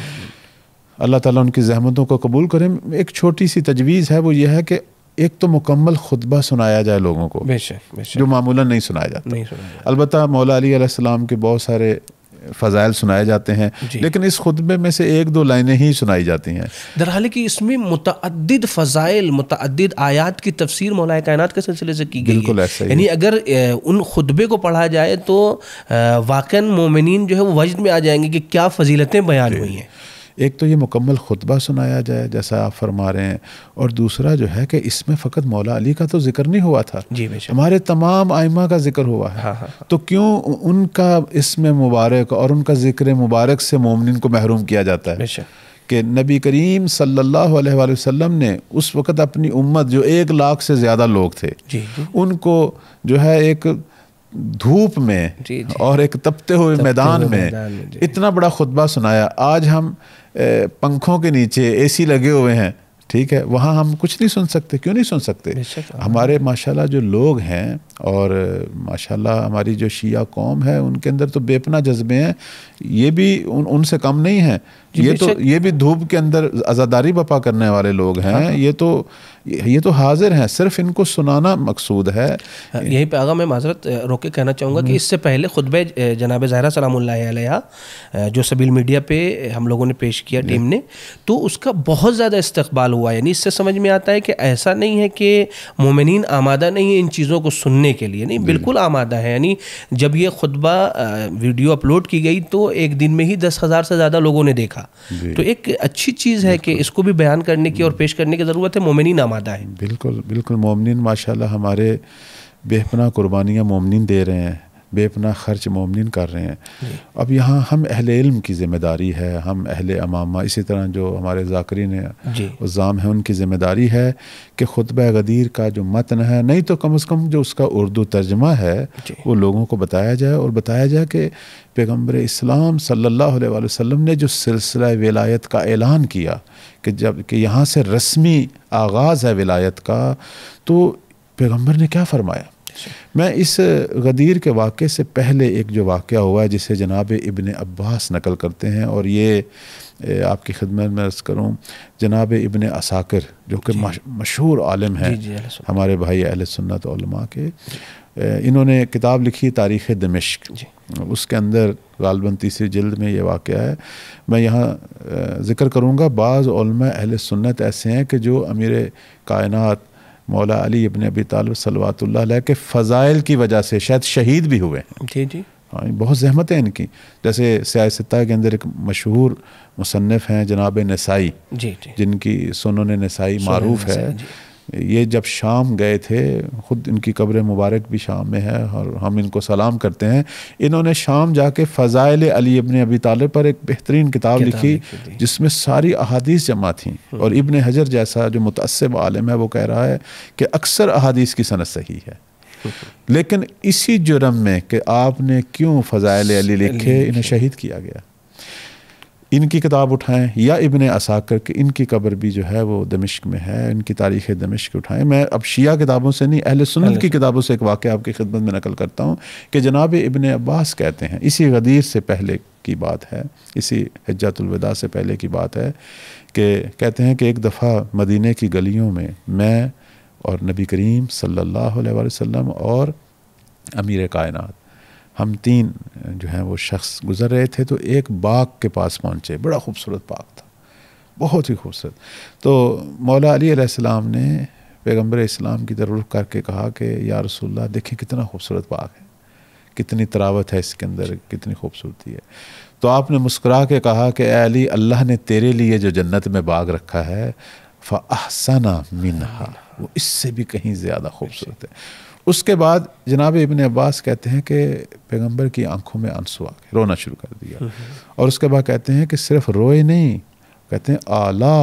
अल्लाह ताला उनकी ज़हमतों को कबूल करे। एक छोटी सी तजवीज़ है, वो ये है कि एक तो मुकम्मल खुतबा सुनाया जाए लोगों को, जो मामूलन नहीं सुनाया जाता। अलबत्ता मौला अली अलैहिस्सलाम के बहुत सारे फ़ज़ाइल सुनाए जाते हैं, लेकिन इस खुतबे में से एक दो लाइनें ही सुनाई जाती हैं। दरहाल कि इसमें मुतअद्दिद फ़ज़ाइल, मुतअद्दिद आयात की तफसीर मौला कायनात के सिलसिले से की गई है। यानी अगर उन खुतबे को पढ़ा जाए तो वाक़न मोमिनीन जो है वो वजद में आ जाएंगे कि क्या फ़जीलतें बयान हुई हैं। एक तो ये मुकम्मल खुतबा सुनाया जाए जैसा आप फरमा रहे हैं, और दूसरा जो है कि इसमें फ़कत मौला अली का तो जिक्र नहीं हुआ था, हमारे तमाम आइमा का जिक्र हुआ है। तो क्यों उनका इसमें मुबारक और उनका जिक्र मुबारक से मोमिनीन को महरूम किया जाता है कि नबी करीम सल्लल्लाहु अलैहि वसल्लम ने उस वक़्त अपनी उम्मत जो 1 लाख से ज़्यादा लोग थे, उनको जो है एक धूप में और एक तपते हुए मैदान में इतना बड़ा खुतबा सुनाया। आज हम पंखों के नीचे एसी लगे हुए हैं, ठीक है, वहाँ हम कुछ नहीं सुन सकते। क्यों नहीं सुन सकते? हमारे माशाल्लाह जो लोग हैं और माशाल्लाह हमारी जो शिया कौम है, उनके अंदर तो बेपना जज्बे हैं, ये भी उनसे कम नहीं है। ये भी धूप के अंदर आज़ादारी बपा करने वाले लोग हैं। ये तो हाजिर हैं, सिर्फ इनको सुनाना मकसूद है। यहीं पे आगा मैं माजरत रोक के कहना चाहूँगा कि इससे पहले खुतबे जनाब ज़हरा सलामुल्लाह अलैहा जो सबील मीडिया पे हम लोगों ने पेश किया टीम ने, तो उसका बहुत ज़्यादा इस्तकबाल हुआ। यानी इससे समझ में आता है कि ऐसा नहीं है कि मोमिनीन आमादा नहीं है इन चीज़ों को सुनने के लिए, नहीं, बिल्कुल आमादा है। यानी जब ये खुतबा वीडियो अपलोड की गई तो एक दिन में ही 10,000 से ज़्यादा लोगों ने देखा। तो एक अच्छी चीज़ है कि इसको भी बयान करने की और पेश करने की ज़रूरत है। मोमिनीन आमादा है। बिल्कुल बिल्कुल, मोमिनीन माशाल्लाह हमारे बेपनाह कुर्बानियाँ मोमिनीन दे रहे हैं। बेपनाह खर्च मोमिन कर रहे हैं। अब यहाँ हम अहले इल्म की ज़िम्मेदारी है, हम अहले अमामा, इसी तरह जो हमारे ज़ाकिरीन उज़्ज़ाम हैं उनकी ज़िम्मेदारी है कि खुतबा गदीर का जो मतन है, नहीं तो कम से कम जो उसका उर्दू तर्जमा है वो लोगों को बताया जाए, और बताया जाए कि पैगम्बर इस्लाम सल्लल्लाहु अलैहि वसल्लम ने जो सिलसिला विलायत का ऐलान किया कि जब कि यहाँ से रस्मी आगाज़ है विलायत का, तो पैगम्बर ने क्या फ़रमाया। मैं इस गदीर के वाक़े से पहले एक जो वाक़या हुआ है जिसे जनाब इब्ने अब्बास नकल करते हैं, और ये आपकी खिदमत में अर्ज़ करूँ, जनाब इब्ने असाकिर जो कि मशहूर आलिम हैं हमारे भाई अहले सुन्नत उलमा के, इन्होंने किताब लिखी तारीख़ दमिश्क, उसके अंदर गालबन तीसरी जिल्द में ये वाक़या है। मैं यहाँ ज़िक्र करूँगा, बाज़ उलमा अहले सुन्नत ऐसे हैं कि जो अमीर कायनात मौला अली इब्न अबी तालिब सल्लल्लाहु अलैहि के फ़ज़ाइल की वजह से शायद शहीद भी हुए हैं। जी जी, हाँ, बहुत ज़हमत है इनकी। जैसे सियासता के अंदर एक मशहूर मुसन्निफ़ हैं जनाब नसाई, जिनकी सुनन नसाई मारूफ़ है। ये जब शाम गए थे, ख़ुद इनकी कब्र मुबारक भी शाम में है और हम इनको सलाम करते हैं, इन्होंने शाम जाके फ़ज़ाइल अली इब्न अबी तालिब पर एक बेहतरीन किताब लिखी जिसमें सारी अहादीस जमा थी। और इब्न हजर जैसा जो मुतअस्सिब आलिम है वो कह रहा है कि अक्सर अहादीस की सनद सही है, लेकिन इसी जुर्म में कि आपने क्यों फ़ज़ाइल अली लिखे, इन्हें शहीद किया गया। इनकी किताब उठाएं या इब्ने असाकिर की, इनकी कब्र भी जो है वो दमिश्क में है, इनकी तारीख़ दमिश्क उठाएं। मैं अब शिया किताबों से नहीं, अहले सुन्नत की किताबों से एक वाक़या आपकी खिदमत में नकल करता हूँ कि जनाब इब्ने अब्बास कहते हैं, इसी गदीर से पहले की बात है, इसी हज्जतुल विदा से पहले की बात है, कि कहते हैं कि एक दफ़ा मदीने की गलियों में मैं और नबी करीम सल्लल्लाहु अलैहि वसल्लम और अमीर कायनात, हम तीन जो हैं वो शख्स गुज़र रहे थे, तो एक बाग के पास पहुँचे, बड़ा खूबसूरत बाग था, बहुत ही खूबसूरत। तो मौला अली अलैहिस्सलाम ने पैगम्बर इस्लाम की तरफ रुख करके कहा कि या रसूलल्लाह, देखें कितना खूबसूरत बाग है, कितनी तरावत है इसके अंदर, कितनी खूबसूरती है। तो आपने मुस्कुरा के कहा कि ए अली, अल्लाह ने तेरे लिए जो जन्नत में बाग रखा है फ़अहसना मिन्हा, वो इससे भी कहीं ज़्यादा खूबसूरत है। उसके बाद जनाब इब्ने अब्बास कहते हैं कि पैगंबर की आंखों में आंसू आ गए, रोना शुरू कर दिया, और उसके बाद कहते हैं कि सिर्फ रोए नहीं, कहते हैं आला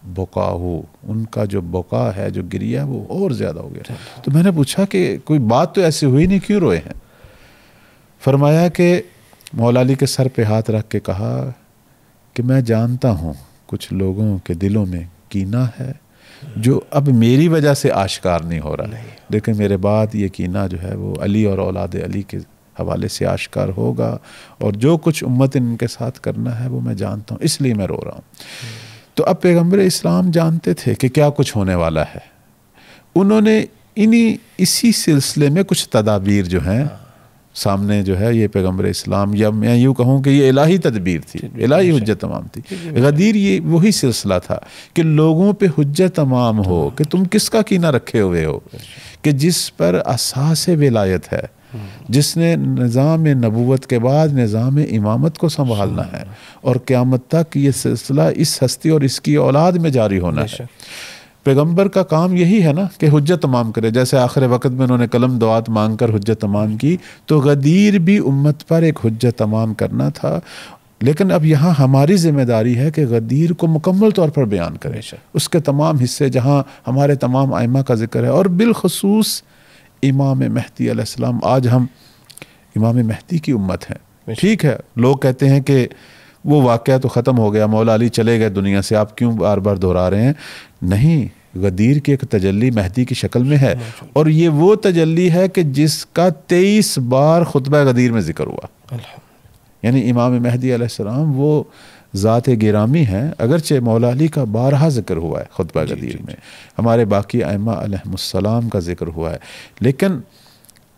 बुकाहू, उनका जो बुका है, जो गिरिया है, वो और ज़्यादा हो गया। तो मैंने पूछा कि कोई बात तो ऐसी हुई नहीं, क्यों रोए हैं। फरमाया कि मौला अली के सर पे हाथ रख के कहा कि मैं जानता हूँ कुछ लोगों के दिलों में कीना है जो अब मेरी वजह से आश्कार नहीं हो रहा, लेकिन मेरे बाद ये कीना जो है वो अली और औलाद अली के हवाले से आश्कार होगा, और जो कुछ उम्मत इनके साथ करना है वो मैं जानता हूँ, इसलिए मैं रो रहा हूँ। तो अब पैगम्बर इस्लाम जानते थे कि क्या कुछ होने वाला है। उन्होंने इसी सिलसिले में कुछ तदाबीर जो हैं सामने जो है, ये पैगम्बर इस्लाम, या मैं यूँ कहूँ कि ये इलाही तदबीर थी, इलाही हुज्जत तमाम थी। गदीर ये वही सिलसिला था कि लोगों पे हुज्जत तमाम हो कि तुम किसका कीना रखे हुए हो, कि जिस पर असास विलायत है, जिसने निज़ाम नबूवत के बाद निज़ाम इमामत को संभालना है, और क़यामत तक ये सिलसिला इस हस्ती और इसकी औलाद में जारी होना है। पैगंबर का काम यही है ना कि हुज्जत तमाम करे। जैसे आखिर वक़्त में उन्होंने कलम दुआत मांग कर हुज्जत तमाम की, तो गदीर भी उम्मत पर एक हुज्जत तमाम करना था। लेकिन अब यहाँ हमारी ज़िम्मेदारी है कि गदीर को मुकम्मल तौर पर बयान करें, उसके तमाम हिस्से जहाँ हमारे तमाम आइमा का जिक्र है, और बिलखसूस इमाम महदी अलैहिस्सलाम। आज हम इमाम महदी की उम्मत हैं। ठीक है, लोग कहते हैं कि वो वाक़या तो ख़त्म हो गया, मौला अली चले गए दुनिया से, आप क्यों बार बार दोहरा रहे हैं। नहीं, गदीर की एक तजल्ली महदी की शक्ल में है, और ये वो तजल्ली है कि जिसका 23 बार खुतबा गदीर में जिक्र हुआ। यानी इमाम महदी अलैहिस्सलाम वो ज़ात गिरामी हैं, अगरचे मौला अली का बारहा जिक्र हुआ है खुतबा गदीर में, हमारे बाकी आइमा अलैहिमुस्सलाम का जिक्र हुआ है, लेकिन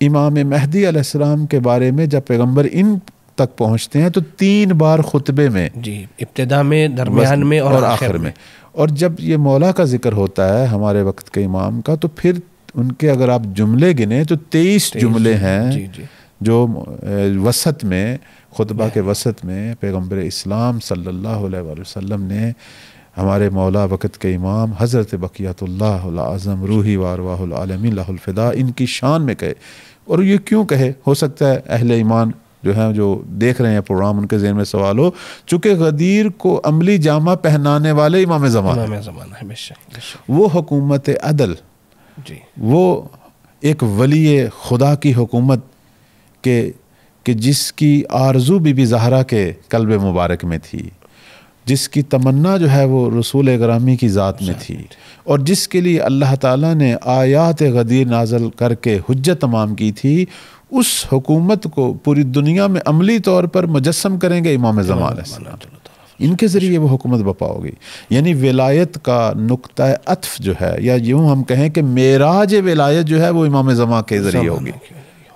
इमाम महदी अलैहिस्सलाम के बारे में जब पैगम्बर इन तक पहुँचते हैं तो 3 बार खुतबे में, जी, इब्तिदा में, दरमियान में और आखिर में। और जब ये मौला का जिक्र होता है हमारे वक्त के इमाम का, तो फिर उनके अगर आप जुमले गिने तो 23 जुमले हैं जो वसत में, खुतबा के वसत में पैगम्बर इस्लाम सल्लल्लाहु अलैहि वसल्लम ने हमारे मौला वक़्त के इमाम हज़रत बक़ियतुल्लाह आज़म रूही वारवाहुल आलमीन लहुल फ़िदा, इनकी शान में कहे। और ये क्यों कहे? हो सकता है अहले ईमान जो हैं, जो देख रहे हैं प्रोग्राम, उनके ज़हन में सवाल हो, चूँकि गदीर को अमली जामा पहनाने वाले इमाम ज़माना है, बेशक वो हुकूमत अदल जी, वो एक वली खुदा की हुकूमत के जिसकी आरज़ू बीबी ज़हरा के कल्ब मुबारक में थी, जिसकी तमन्ना जो है वो रसूल अकरामी की ज़ात में थी, और जिसके लिए अल्लाह ताला ने आयात गदीर नाज़ल करके हुज्जत तमाम की थी, उस हुकूमत को पूरी दुनिया में अमली तौर पर मुजस्सम करेंगे इमाम ज़मान अलैहिस्सलाम। इनके ज़रिए वो हुकूमत बपा होगी। यानी विलायत का नुक्ता अत्फ जो है, या यूँ हम कहें कि मेराज विलायत जो है वो इमाम ज़मान के ज़रिए होगी।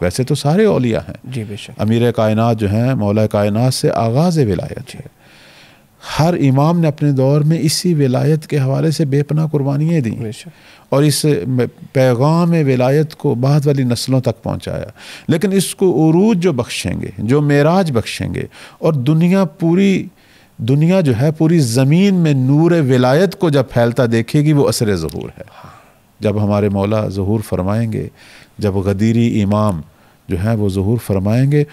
वैसे तो सारे औलिया हैं जी, बेशक अमीर कायनात जो हैं, मौला कायनात से आगाज़ विलायत है। हर इमाम ने अपने दौर में इसी विलायत के हवाले से बेपनाह कुर्बानियाँ दी और इस पैगाम विलायत को बाद वाली नस्लों तक पहुँचाया। लेकिन इसको उरूज जो बख्शेंगे, जो मेराज बख्शेंगे, और दुनिया जो है पूरी ज़मीन में नूर विलायत को जब फैलता देखेगी, वो असर ज़हूर है। जब हमारे मौला ज़हूर फरमाएंगे, जब गदीरी इमाम जो है वो ज़हूर फरमाएंगे,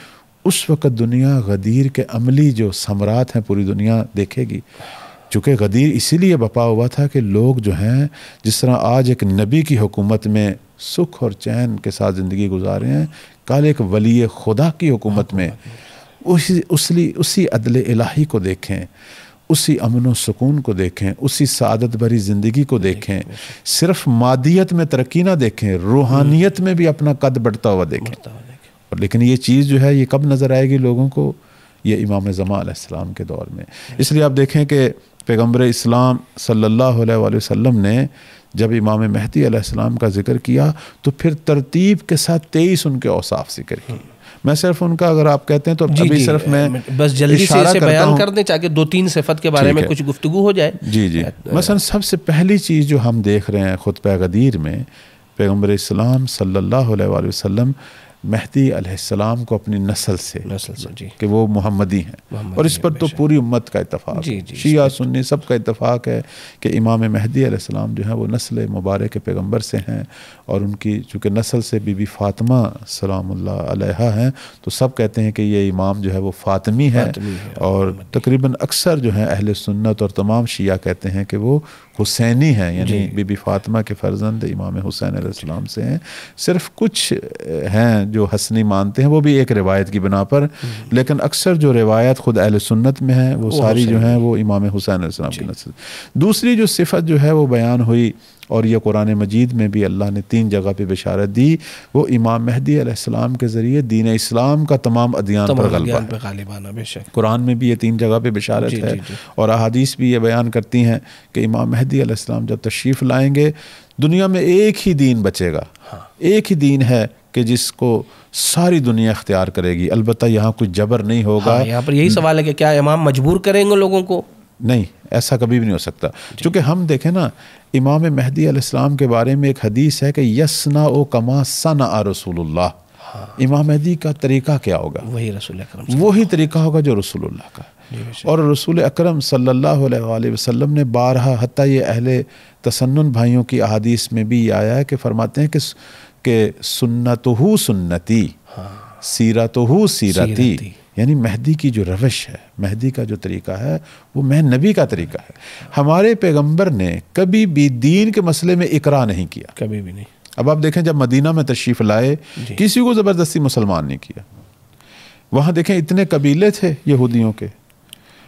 उस वक़्त दुनिया गदीर के अमली जो सम्राट हैं पूरी दुनिया देखेगी। चूँकि गदीर इसीलिए बपा हुआ था कि लोग जो हैं, जिस तरह आज एक नबी की हुकूमत में सुख और चैन के साथ ज़िंदगी गुजारे हैं, कल एक वली खुदा की हुकूमत में उसी अदल इलाही को देखें, उसी अमन व सुकून को देखें, उसी सादत भरी ज़िंदगी को देखें। सिर्फ मादियत में तरक्की ना देखें, रूहानियत में भी अपना कद बढ़ता हुआ देखें। और लेकिन ये चीज़ जो है ये कब नज़र आएगी लोगों को? ये इमाम ज़मान अलैहिस्सलाम के दौर में। इसलिए आप देखें कि पैगम्बर इस्लाम सल्लल्लाहु अलैहि वसल्लम ने जब इमाम मेहदी अलैहिस्सलाम का जिक्र किया, तो फिर तरतीब के साथ 23 उनके औसाफ जिक्र किए। मैं सिर्फ उनका, अगर आप कहते हैं तो अभी सिर्फ मैं बस जल्दी से इसे बयान कर दें ताकि 2-3 सिफत के बारे में कुछ गुफ्तगू हो जाए। जी। मसलन सबसे पहली चीज़ जो हम देख रहे हैं खुतबा गदीर में, पैगम्बर इस्लाम सल्लल्लाहु अलैहि वसल्लम मेहदी अलैहिस्सलाम को अपनी नस्ल से जी, कि वो मोहम्मदी हैं, और इस पर तो पूरी उम्मत का इत्तफाक है, शिया सुन्नी सब का इत्तफाक है कि इमाम मेहदी अलैहिस्सलाम जो है वो नस्ल मुबारक के पैगम्बर से हैं। और उनकी चूँकि नस्ल से बीबी फ़ातिमा सलामुल्लाह अलैहा हैं, तो सब कहते हैं कि ये इमाम जो है वो फ़ातिमी है। और तकरीबन अक्सर जो है अहले सुन्नत और तमाम शिया कहते हैं कि वो हुसैनी हैं, यानी बीबी फ़ातिमा के फ़र्जंद इमाम हुसैन अलैहिस्सलाम से हैं। सिर्फ कुछ हैं जो हसनी मानते हैं, वो भी एक रिवायत की बिना पर, लेकिन अक्सर जो रिवायत ख़ुद अहले सुन्नत में है वो सारी जो हैं वो इमाम हुसैन अलैहिस्सलाम की नस्ल। दूसरी जो सिफत जो है वो बयान हुई, और ये कुरान मजीद में भी अल्लाह ने 3 जगह पे बिशारत दी, वो इमाम मेहदी अलैहिस्सलाम के ज़रिए दीन इस्लाम का तमाम अदियान पर गलबा। कुरान में भी ये 3 जगह पे बिशारत है। और अहादीस भी ये बयान करती हैं कि इमाम मेहदी अलैहिस्सलाम जब तशरीफ़ लाएंगे, दुनिया में एक ही दीन बचेगा। एक ही दीन है कि जिसको सारी दुनिया इख्तियार करेगी। अलबत्ता यहाँ कुछ जबर नहीं होगा। यहाँ पर यही सवाल है कि क्या इमाम मजबूर करेंगे लोगों को? नहीं, ऐसा कभी भी नहीं हो सकता। क्योंकि हम देखें ना, इमाम मेहदी अलैहिस्सलाम के बारे में एक हदीस है कि यसना ओ कमा सना रसूलुल्लाह। इमाम मेहदी का तरीका क्या होगा? वही तरीका होगा जो रसूलुल्लाह का। और रसूल अकरम सल्लल्लाहु अलैहि वसल्लम ने बारहा, हत्ता ये अहले तसन्नुन भाइयों की अहादीस में भी आया है कि फरमाते हैं कि सुन्नतुहु सुन्नती सीरतुहु सीरती, यानी मेहदी की जो रवश है, मेहदी का जो तरीका है वो मैं नबी का तरीका है। हमारे पैगंबर ने कभी भी दीन के मसले में इकरा नहीं किया, कभी भी नहीं। अब आप देखें, जब मदीना में तशरीफ़ लाए, किसी को ज़बरदस्ती मुसलमान नहीं किया। वहाँ देखें इतने कबीले थे यहूदियों के,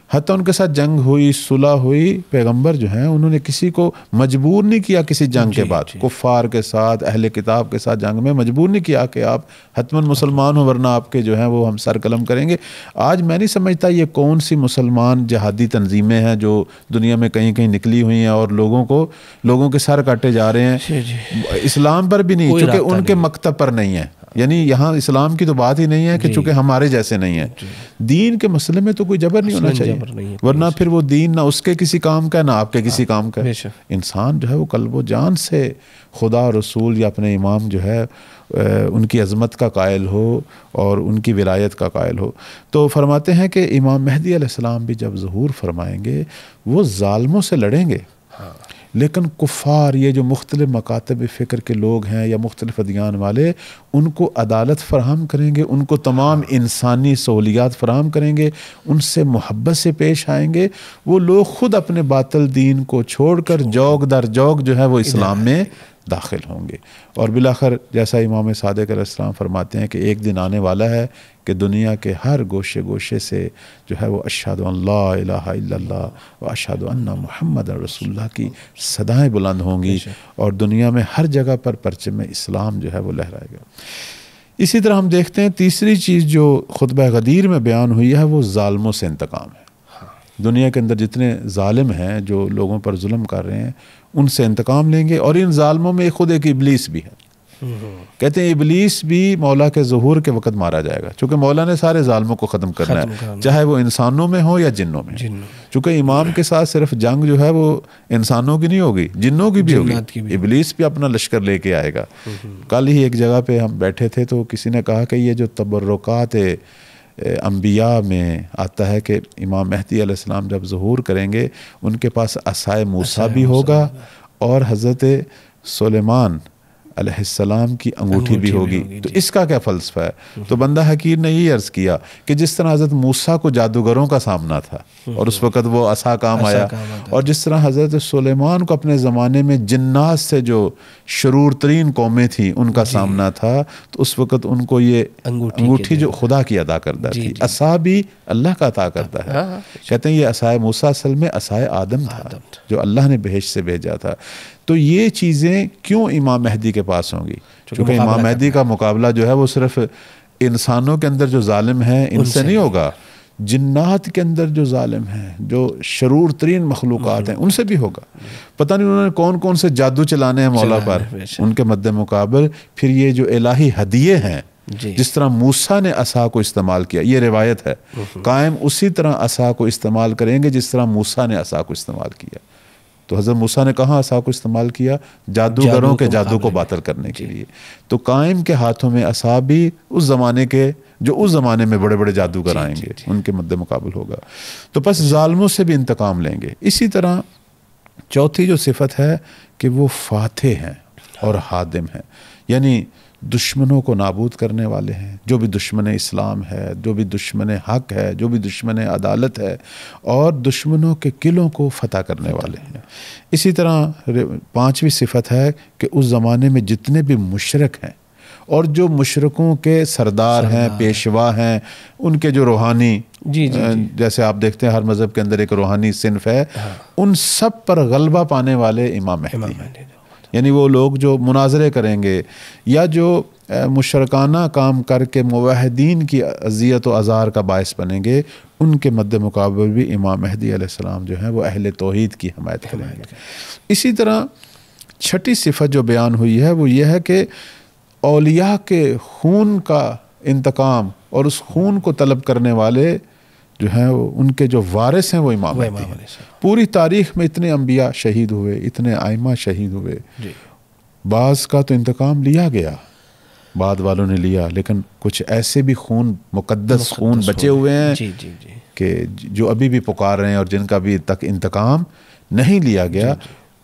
हत्ता उनके साथ जंग हुई, सुलह हुई, पैगंबर जो हैं उन्होंने किसी को मजबूर नहीं किया किसी जंग के बाद, कुफ़ार के साथ, अहले किताब के साथ जंग में मजबूर नहीं किया कि आप हतमन मुसलमान हो वरना आपके जो हैं वो हम सर कलम करेंगे। आज मैं नहीं समझता ये कौन सी मुसलमान जहादी तंजीमें हैं जो दुनिया में कहीं कहीं निकली हुई हैं और लोगों के सर काटे जा रहे हैं। इस्लाम पर भी नहीं, क्योंकि उनके मकतब पर नहीं है। यानी यहाँ इस्लाम की तो बात ही नहीं है कि चूंकि हमारे जैसे नहीं है। दीन के मसले में तो कोई जबर नहीं होना चाहिए, वरना फिर वो दीन ना उसके किसी काम का ना आपके किसी काम का। इंसान जो है वो कल्बो जान से खुदा रसूल या अपने इमाम जो है उनकी अज़मत का कायल हो और उनकी विलायत का कायल हो। तो फरमाते हैं कि इमाम मेहदी अलैहिस्सलाम भी जब ज़हूर फरमाएंगे वो ज़ालिमों से लड़ेंगे, लेकिन कुफ़ार, ये जो मुख्तलिफ़ मकातब फ़िक्र के लोग हैं या मुख्तलिफ़ अदियान वाले, उनको अदालत फ़राहम करेंगे, उनको तमाम इंसानी सहूलियात फ़राहम करेंगे, उनसे मोहब्बत से पेश आएंगे। वो लोग ख़ुद अपने बातिल दीन को छोड़कर जौग दर जौग जो है वो इस्लाम में दाखिल होंगे। और बिलाखिर जैसा इमाम सादिक़ अलैहिस्सलाम फरमाते हैं कि एक दिन आने वाला है कि दुनिया के हर गोशे गोशे से जो है वो अशहदु अल्ला इलाहा इल्लल्लाह व अशहदु अन्ना मुहम्मदन रसूलुल्लाह की सदाएं बुलंद होंगी और दुनिया में हर जगह पर परचम इस्लाम जो है वो लहराएगा। इसी तरह हम देखते हैं तीसरी चीज़ जो खुतबा गदीर में बयान हुई है वो ज़ालिमों से इंतकाम है। दुनिया के अंदर जितने ज़ालिम हैं जो लोगों पर जुल्म कर रहे हैं उनसे इंतकाम लेंगे। और इन ज़ालिमों में खुद एक इबलीस भी है। कहते हैं इबलीस भी मौला के ज़ुहूर के वक़्त मारा जाएगा, चूँकि मौला ने सारे ज़ालिमों को ख़त्म करना है, चाहे वो इंसानों में हो या जिन्नों में। चूँकि इमाम के साथ सिर्फ जंग जो है वो इंसानों की नहीं होगी, जिन्नों की भी होगी। इबलीस भी अपना लश्कर लेके आएगा। कल ही एक जगह पे हम बैठे थे तो किसी ने कहा कि ये जो तबर्रुकात अंबिया में आता है कि इमाम मेहदी अलैहिस्सलाम जब ज़ुहूर करेंगे उनके पास असाए मूसा भी होगा और हज़रत सुलेमान अलैहिस्सलाम की अंगूठी भी होगी। तो इसका क्या फ़लसफ़ा है? तो बंदा हकीर ने ये अर्ज़ किया कि जिस तरह हज़रत मूसा को जादूगरों का सामना था और उस वक़्त वो असा काम आया, और जिस तरह हज़रत सुलेमान को अपने ज़माने में जिन्नात से जो शरूर तरीन कौमें थी उनका सामना था, तो उस वक़्त उनको ये अंगूठी जो खुदा की अदा करता थी, असा भी अल्लाह का अता करता है। कहते हैं ये असाए मूसा असल में असाए आदम था जो अल्लाह ने बेहेश्त से भेजा था। तो ये चीज़ें क्यों इमाम मेहदी के पास होंगी? क्योंकि इमाम मेहदी का मुकाबला जो है वो सिर्फ इंसानों के अंदर जो जालिम हैं इनसे नहीं होगा, जिन्नात के अंदर जो जालिम हैं, जो शरूर तरीन मखलूक़ात हैं, उनसे भी होगा। पता नहीं उन्होंने कौन कौन से जादू चलाने हैं मौला पर, उनके मद्दे मुकाबल फिर ये जो इलाही हदिये हैं, जिस तरह मूसा ने असा को इस्तेमाल किया, ये रिवायत है, कायम उसी तरह असा को इस्तेमाल करेंगे जिस तरह मूसा ने असा को इस्तेमाल किया। तो हज़रत मूसा ने कहाँ असा को इस्तेमाल किया? जादूगरों के जादू को बातिल करने के लिए। तो कायम के हाथों में असा भी उस ज़माने के जो उस ज़माने में बड़े बड़े जादूगर आएंगे उनके मद्दे मुकाबल होगा। तो बस ज़ालिमों से भी इंतकाम लेंगे। इसी तरह चौथी जो सिफत है कि वो फातह हैं और हादिम हैं, यानी दुश्मनों को नाबूद करने वाले हैं। जो भी दुश्मन इस्लाम है, जो भी दुश्मन हक है, जो भी दुश्मन अदालत है, और दुश्मनों के किलों को फतह करने वाले हैं। इसी तरह पांचवी सिफत है कि उस ज़माने में जितने भी मुशरक हैं और जो मुशरकों के सरदार हैं, पेशवा हैं, उनके जो रूहानी जैसे आप देखते हैं हर मज़हब के अंदर एक रूहानी सिन्फ है, उन सब पर गलबा पाने वाले इमाम मेहदी हैं। यानी वो लोग जो मुनाजरे करेंगे या जो मुशरकाना काम करके मुवाहिदीन की अज़ियत व अज़ार का बायस बनेंगे, उनके मद्दे मुकाबल भी इमाम मेहदी अलैहिस्सलाम जो हैं वो अहले तौहीद की हमायत करेंगे। इसी तरह छठी सिफत जो बयान हुई है वो ये है कि औलिया के खून का इंतकाम और उस खून को तलब करने वाले जो हैं उनके जो वारिस हैं वो इमाम मेहदी हैं। पूरी तारीख़ में इतने अंबिया शहीद हुए, इतने आइमा शहीद हुए, बाज़ का तो इंतकाम लिया गया, बाद वालों ने लिया, लेकिन कुछ ऐसे भी खून मुक़द्दस खून बचे हुए हैं कि जो अभी भी पुकार रहे हैं और जिनका अभी तक इंतकाम नहीं लिया गया,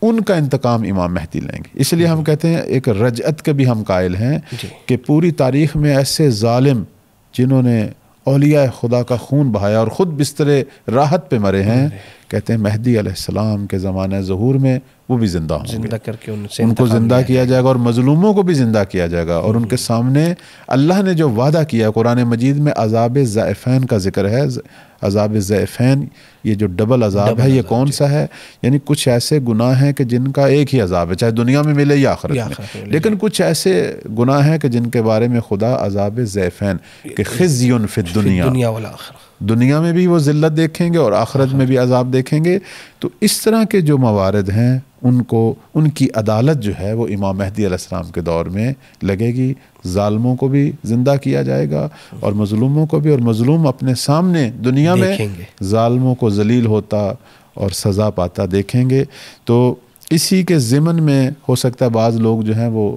उनका इंतकाम इमाम मेहदी लेंगे। इसलिए हम कहते हैं एक रजअत के भी हम कायल हैं कि पूरी तारीख़ में ऐसे ज़ालिम जिन्होंने औलिया खुदा का खून बहाया और ख़ुद बिस्तरे राहत पे मरे हैं, कहते हैं मेहदी अलैहिस्सलाम के ज़माने ज़हूर में वो भी ज़िंदा होंगे, ज़िंदा करके उनको ज़िंदा किया जाएगा और मज़लूमों को भी ज़िंदा किया जाएगा। और उनके सामने अल्लाह ने जो वादा किया, कुरान मजीद में अज़ाब ज़ैफ़ैन का जिक्र है। अज़ाब ज़ैफ़ैन ये जो डबल अज़ाब है, ये कौन सा है? यानी कुछ ऐसे गुनाह हैं कि जिनका एक ही अज़ाब है, चाहे दुनिया में मिले या आखिरत में, लेकिन कुछ ऐसे गुनाह हैं कि जिनके बारे में खुदा अज़ाब ज़ैफ़ैन के ख़िज़्युन फ़िद दुनिया में भी वो ज़िल्लत देखेंगे और आखिरत में भी अज़ाब देखेंगे। तो इस तरह के जो मवारिद हैं उनको उनकी अदालत जो है वो इमाम मेहदी अलैहिस्सलाम के दौर में लगेगी। ज़ालिमों को भी ज़िंदा किया जाएगा और मज़लूमों को भी, और मज़लूम अपने सामने दुनिया में ज़ालिमों को ज़लील होता और सज़ा पाता देखेंगे। तो इसी के ज़िमन में हो सकता है बाज़ लोग जो हैं वो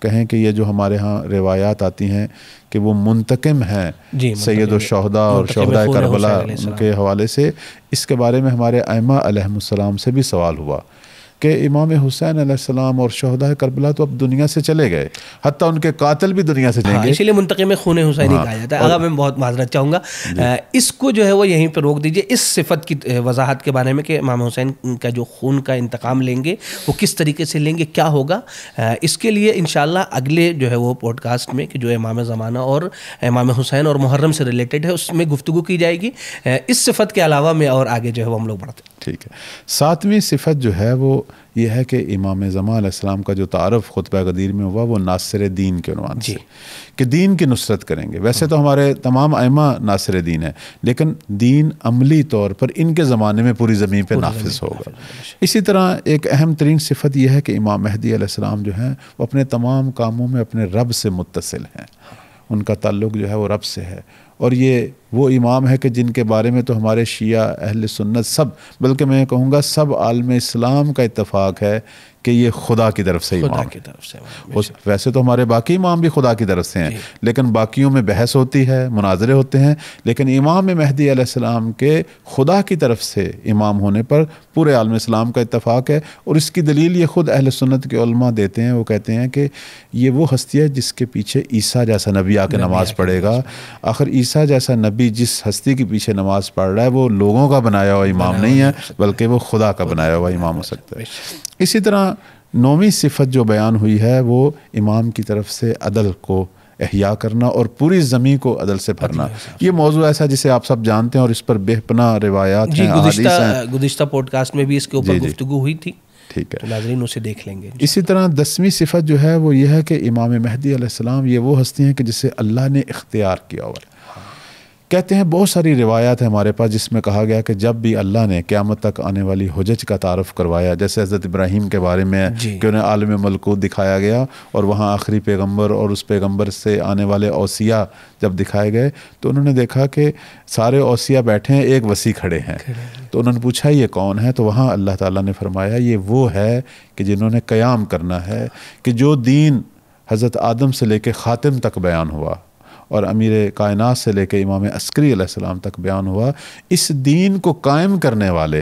कहें कि ये जो हमारे यहाँ रिवायात आती हैं कि वो मुंतकिम हैं सैयद शुहदा और शुहदा करबला के हवाले से, इसके बारे में हमारे आइमा अलैहिमुस्सलाम से भी सवाल हुआ कि इमाम हुसैन अलैहिस्सलाम और शहदा करबला तो अब दुनिया से चले गए, हत्ता उनके कातिल भी दुनिया से चलेंगे। इसीलिए मुंतकिम खून हुसैनी कहा जाता है। अगर मैं बहुत माजरत चाहूँगा, इसको जो है वो यहीं पर रोक दीजिए, इस सिफत की वजाहत के बारे में कि इमाम हुसैन का जो खून का इंतकाम लेंगे वो किस तरीके से लेंगे, क्या होगा। इसके लिए इंशाल्लाह अगले जो है वो पॉडकास्ट में कि जो इमाम ज़माना और इमाम हुसैन और मुहर्रम से रिलेटेड है उसमें गुफ्तगू की जाएगी। इस सिफत के अलावा में और आगे जो है वो हम लोग बढ़ते हैं। ठीक है। 7वीं सिफत जो है वो ये है कि इमाम ज़मा अलैहिस्सलाम का जो तारफ़ खुतबा गदीर में हुआ वो नासिर दीन के उन्वान से, कि दीन की नुसरत करेंगे। वैसे तो हमारे तमाम अइम्मा नासिर दीन है, लेकिन दीन अमली तौर पर इनके ज़माने में पूरी ज़मीन पर नाफिज होगा। इसी तरह एक अहम तरीन सिफत यह है कि इमाम मेहदी अलैहिस्सलाम जो हैं वो अपने तमाम कामों में अपने रब से मुत्तसिल हैं, उनका ताल्लुक़ जो है वो रब से है। और ये वो इमाम है कि जिनके बारे में तो हमारे शिया अहले सुन्नत सब, बल्कि मैं कहूँगा सब आलम इस्लाम का इत्तफाक है कि ये खुदा की तरफ से इमाम की तरफ से। वैसे तो हमारे बाकी इमाम भी खुदा की तरफ से हैं, लेकिन बाकियों में बहस होती है, मुनाजरे होते हैं, लेकिन इमाम मेहदी अलैहिस्सलाम के खुदा की तरफ से इमाम होने पर पूरे आलम इस्लाम का इत्तफाक है। और इसकी दलील ये खुद अहले सुन्नत के उलमा देते हैं। वो कहते हैं कि ये वो हस्ती है जिसके पीछे ईसा जैसा नबी आके नमाज़ पढ़ेगा। आखिर ईसा जैसा नबी जिस हस्ती के पीछे नमाज़ पढ़ रहा है वो लोगों का बनाया हुआ इमाम नहीं है, बल्कि वो खुदा का बनाया हुआ इमाम हो सकता है। इसी तरह 9वीं सिफत जो बयान हुई है वो इमाम की तरफ से अदल को एहया करना और पूरी ज़मीन को अदल से भरना। ये मौजू ऐसा जिसे आप सब जानते हैं और इस पर बेपनाह रिवायात हैं, अहादीस हैं। गुज़िश्ता पॉडकास्ट में भी इसके ऊपर गुफ्तगू हुई थी। ठीक है, तो नाज़रीन उसे देख लेंगे। इसी तरह 10वीं सिफत जो है वो ये है कि इमाम मेहदी अलैहिस्सलाम ये वो हस्ती हैं कि जिसे अल्लाह ने इख्तियार किया हुआ है। कहते हैं बहुत सारी रिवायात है हमारे पास जिसमें कहा गया कि जब भी अल्लाह ने क़यामत तक आने वाली हुज्जत का तारफ़ करवाया, जैसे हज़रत इब्राहीम के बारे में कि उन्हें आलम मलकूत दिखाया गया और वहाँ आखिरी पैगंबर और उस पैगंबर से आने वाले औसिया जब दिखाए गए तो उन्होंने देखा कि सारे औसिया बैठे हैं, एक वसी खड़े हैं। तो उन्होंने पूछा ये कौन है, तो वहाँ अल्लाह ताला ने फरमाया ये वो है कि जिन्होंने क़याम करना है, कि जो दीन हज़रत आदम से लेकर ख़ातिम तक बयान हुआ और अमीर कायनात से लेकर इमाम अस्करी अलैहिस्सलाम तक बयान हुआ, इस दीन को कायम करने वाले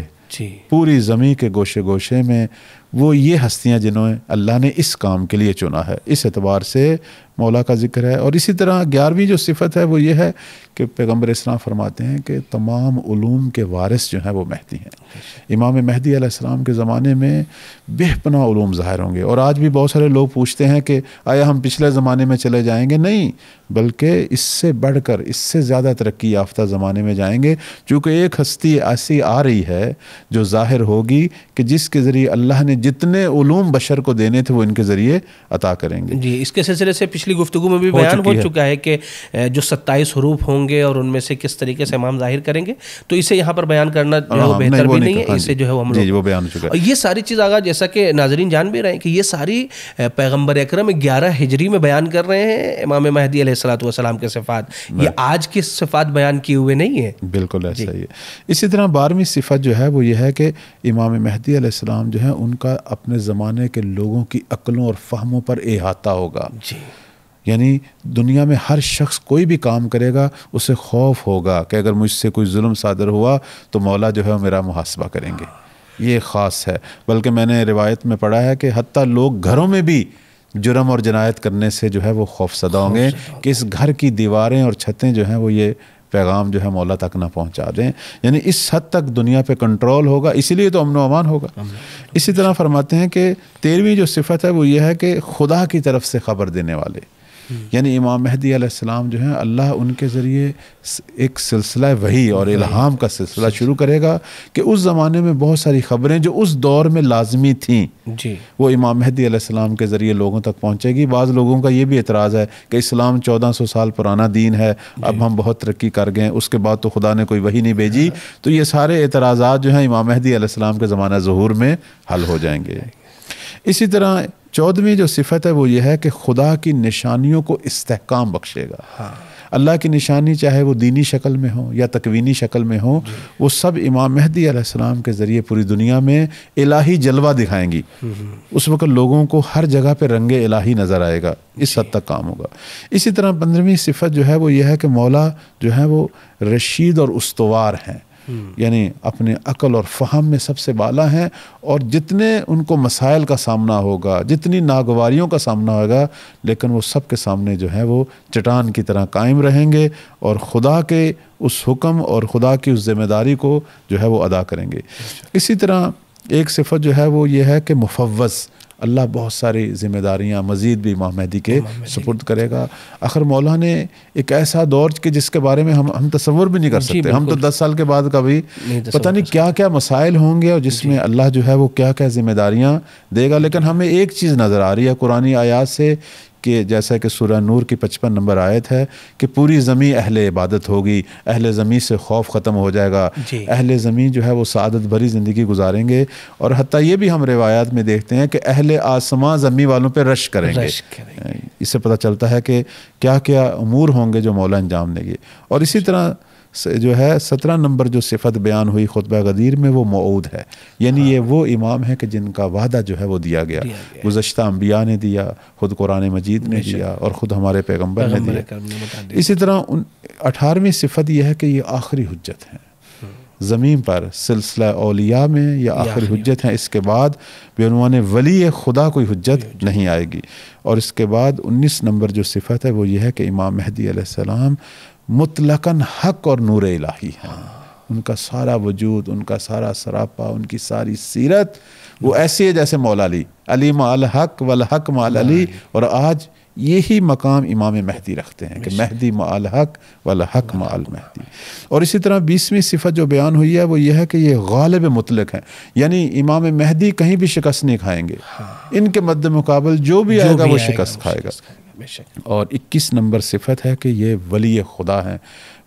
पूरी ज़मीन के गोशे गोशे में वो ये हस्तियाँ जिन्होंने अल्लाह ने इस काम के लिए चुना है। इस एतबार से मौला का जिक्र है। और इसी तरह 11वीं जो सिफत है वो ये है कि पैगम्बर इस्लाम फरमाते हैं कि तमाम उलूम के वारिस जो हैं वो मेहदी हैं। इमाम मेहदी अलैहिस्सलाम के ज़माने में बेपनाह उलूम ज़ाहिर होंगे। और आज भी बहुत सारे लोग पूछते हैं कि आया हम पिछले ज़माने में चले जाएंगे? नहीं, बल्कि इससे बढ़कर इससे ज़्यादा तरक्की याफ्ता ज़माने में जाएंगे, चूँकि एक हस्ती ऐसी आ रही है जो ज़ाहिर होगी कि जिसके ज़रिए अल्लाह ने जितने उलूम बशर को देने थे वो इनके ज़रिए अता करेंगे। जी, इसके सिलसिले से पिछली गुफ्तगू में भी बयान हो चुका है कि जो 27 हरूफ होंगे और उनमें से किस तरीके से इमाम जाहिर करेंगे, तो इसे यहाँ पर बयान करना बेहतर भी नहीं है। इसे जो है हम लोग वो बयान हो चुका है। और ये सारी चीज़ आगा जैसा कि नाजरीन जान भी रहे हैं कि ये सारी पैगम्बर अकरम 11 हिजरी में बयान कर रहे हैं इमाम महदी अलैहिस्सलातु वस्सलाम के सिफात, ये आज के सिफात बयान किए हुए नहीं है। बिल्कुल ऐसा ही है। इसी तरह 12वीं सिफत जो है वो ये है कि इमाम महदी अलैहिस्सलाम जो है उनका अपने ज़माने के लोगों की अक्लों और फहमों पर इहाता होगा। यानी दुनिया में हर शख्स कोई भी काम करेगा उसे खौफ होगा कि अगर मुझसे कोई जुल्म सादर हुआ तो मौला जो है मेरा मुहासबा करेंगे। ये ख़ास है। बल्कि मैंने रिवायत में पढ़ा है कि हत्ता लोग घरों में भी जुर्म और जनायत करने से जो है वो खौफसदा होंगे कि इस घर की दीवारें और छतें जो हैं वो ये पैगाम जो है मौला तक ना पहुंचा दें। यानी इस हद तक दुनिया पे कंट्रोल होगा, इसीलिए तो अमन व अमान होगा। इसी तरह फरमाते हैं कि 13वीं जो सिफत है वो ये है कि खुदा की तरफ से ख़बर देने वाले, यानी इमाम मेहदी अलैहिस्सलाम जो हैं अल्लाह उनके ज़रिए एक सिलसिला वही और इल्हाम का सिलसिला शुरू करेगा कि उस ज़माने में बहुत सारी ख़बरें जो उस दौर में लाजमी थीं वो इमाम मेहदी अलैहिस्सलाम के ज़रिए लोगों तक पहुँचेगी। बाज़ लोगों का ये भी एतराज़ है कि इस्लाम 1400 साल पुराना दीन है, अब हम बहुत तरक्की कर गए, उसके बाद तो खुदा ने कोई वही नहीं भेजी। तो ये सारे एतराज़ात जो हैं इमाम मेहदी अलैहिस्सलाम के ज़माना ज़ुहूर में हल हो जाएंगे। इसी तरह 14वीं जो सिफत है वो ये है कि खुदा की निशानियों को इस्तेहकाम बख्शेगा। अल्लाह की निशानी चाहे वो दीनी शक्ल में हो या तकवीनी शक्ल में हो, वो सब इमाम मेहदी अलैहिस्सलाम के ज़रिए पूरी दुनिया में इलाही जलवा दिखाएंगी। उस वक्त लोगों को हर जगह पे रंगे इलाही नज़र आएगा। इस हद तक काम होगा। इसी तरह 15वीं सिफत जो है वो ये है कि मौला जो है वो रशीद और उस्तवार हैं। यानी अपने अक्ल और फ़हम में सबसे बाला हैं, और जितने उनको मसाइल का सामना होगा, जितनी नागवारियों का सामना होगा, लेकिन वो सब के सामने जो है वो चट्टान की तरह कायम रहेंगे और खुदा के उस हुक्म और खुदा की उस ज़िम्मेदारी को जो है वो अदा करेंगे। इसी तरह एक सिफत जो है वो ये है कि मुफव्वज़, अल्लाह बहुत सारी ज़िम्मेदारियाँ मज़ीद भी इमाम मेहदी के सुपुर्द करेगा। आखिर मौला ने एक ऐसा दौर के जिसके बारे में हम तसव्वुर भी नहीं कर सकते। हम तो 10 साल के बाद कभी पता नहीं क्या क्या मसाइल होंगे और जिसमें अल्लाह जो है वो क्या क्या ज़िम्मेदारियाँ देगा। लेकिन हमें एक चीज़ नज़र आ रही है कुरानी आयात से कि जैसा कि सूरह नूर की 55 नंबर आयत है कि पूरी ज़मी अहले इबादत होगी, अहले ज़मी से खौफ ख़त्म हो जाएगा, अहले ज़मी जो है वो सादत भरी ज़िंदगी गुजारेंगे। और हत्ता ये भी हम रिवायात में देखते हैं कि अहले आसमां ज़मी वालों पे रश करेंगे। इससे पता चलता है कि क्या क्या उमूर होंगे जो मौला अंजाम देंगे। और इसी तरह जो है 17 नंबर जो सिफत बयान हुई खुतबा गदीर में वो मऊद है, यानी ये वो इमाम है कि जिनका वादा जो है वो दिया गया। गुज़श्ता अंबिया ने दिया, खुद कुरान मजीद ने दिया और ख़ुद हमारे पैगम्बर ने दिया। इसी तरह 18वीं सिफत यह है कि ये आखिरी हुज्जत है ज़मीन पर, सिलसिला औलिया में ये आखिरी हुज्जत है। इसके बाद बेउनवाने वली खुदा कोई हुज्जत नहीं आएगी। और इसके बाद 19 नंबर जो सिफत है वो ये है कि इमाम मेहदी अलैहिस्सलाम मुतलकन हक और नूर इलाही हैं। उनका सारा वजूद, उनका सारा सरापा, उनकी सारी सीरत वो ऐसी है जैसे मौला अली माल हक वल हक माल अली। और आज यही मकाम इमाम मेहदी रखते हैं कि मेहदी माल हक वल हक माल मेहदी। और इसी तरह 20वीं सिफत जो बयान हुई है वो ये है कि ये गालिब मुतलक है, यानी इमाम मेहदी कहीं भी शिकस्त नहीं खाएंगे। इनके मद्दे मुकाबल जो भी आएगा वो शिकस्त खाएगा। और 21 नंबर सिफत है कि ये वली खुदा हैं।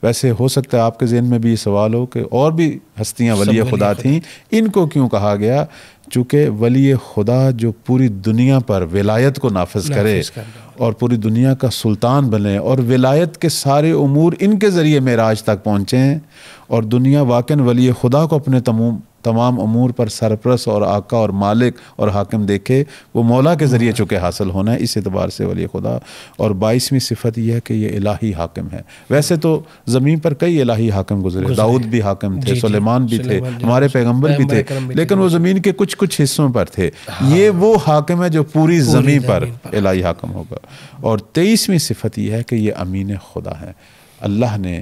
वैसे हो सकता है आपके ज़हन में भी ये सवाल हो कि और भी हस्तियाँ वली खुदा थीं, इनको क्यों कहा गया? चूँकि वली खुदा जो पूरी दुनिया पर विलायत को नाफिज करे और पूरी दुनिया का सुल्तान बने और विलायत के सारे उमूर इनके ज़रिए मेराज तक पहुँचें और दुनिया वाकई वली खुदा को अपने तमाम उमूर पर सरप्रस और आका और मालिक और हाकिम देखे, वो मौला के ज़रिए चुके हासिल होना है। इस एतबार से वली खुदा। और 22वीं सिफत यह है कि ये इलाही हाकिम है। वैसे तो ज़मीन पर कई इलाही हाकिम गुजरे, दाऊद भी हाकिम थे, सुलेमान भी थे, हमारे पैगम्बर भी थे, लेकिन वो ज़मीन के कुछ कुछ हिस्सों पर थे। ये वो हाकिम है जो पूरी ज़मीन पर इलाही हाकिम होगा। और 23वीं सिफत यह है कि ये अमीन खुदा है। अल्लाह ने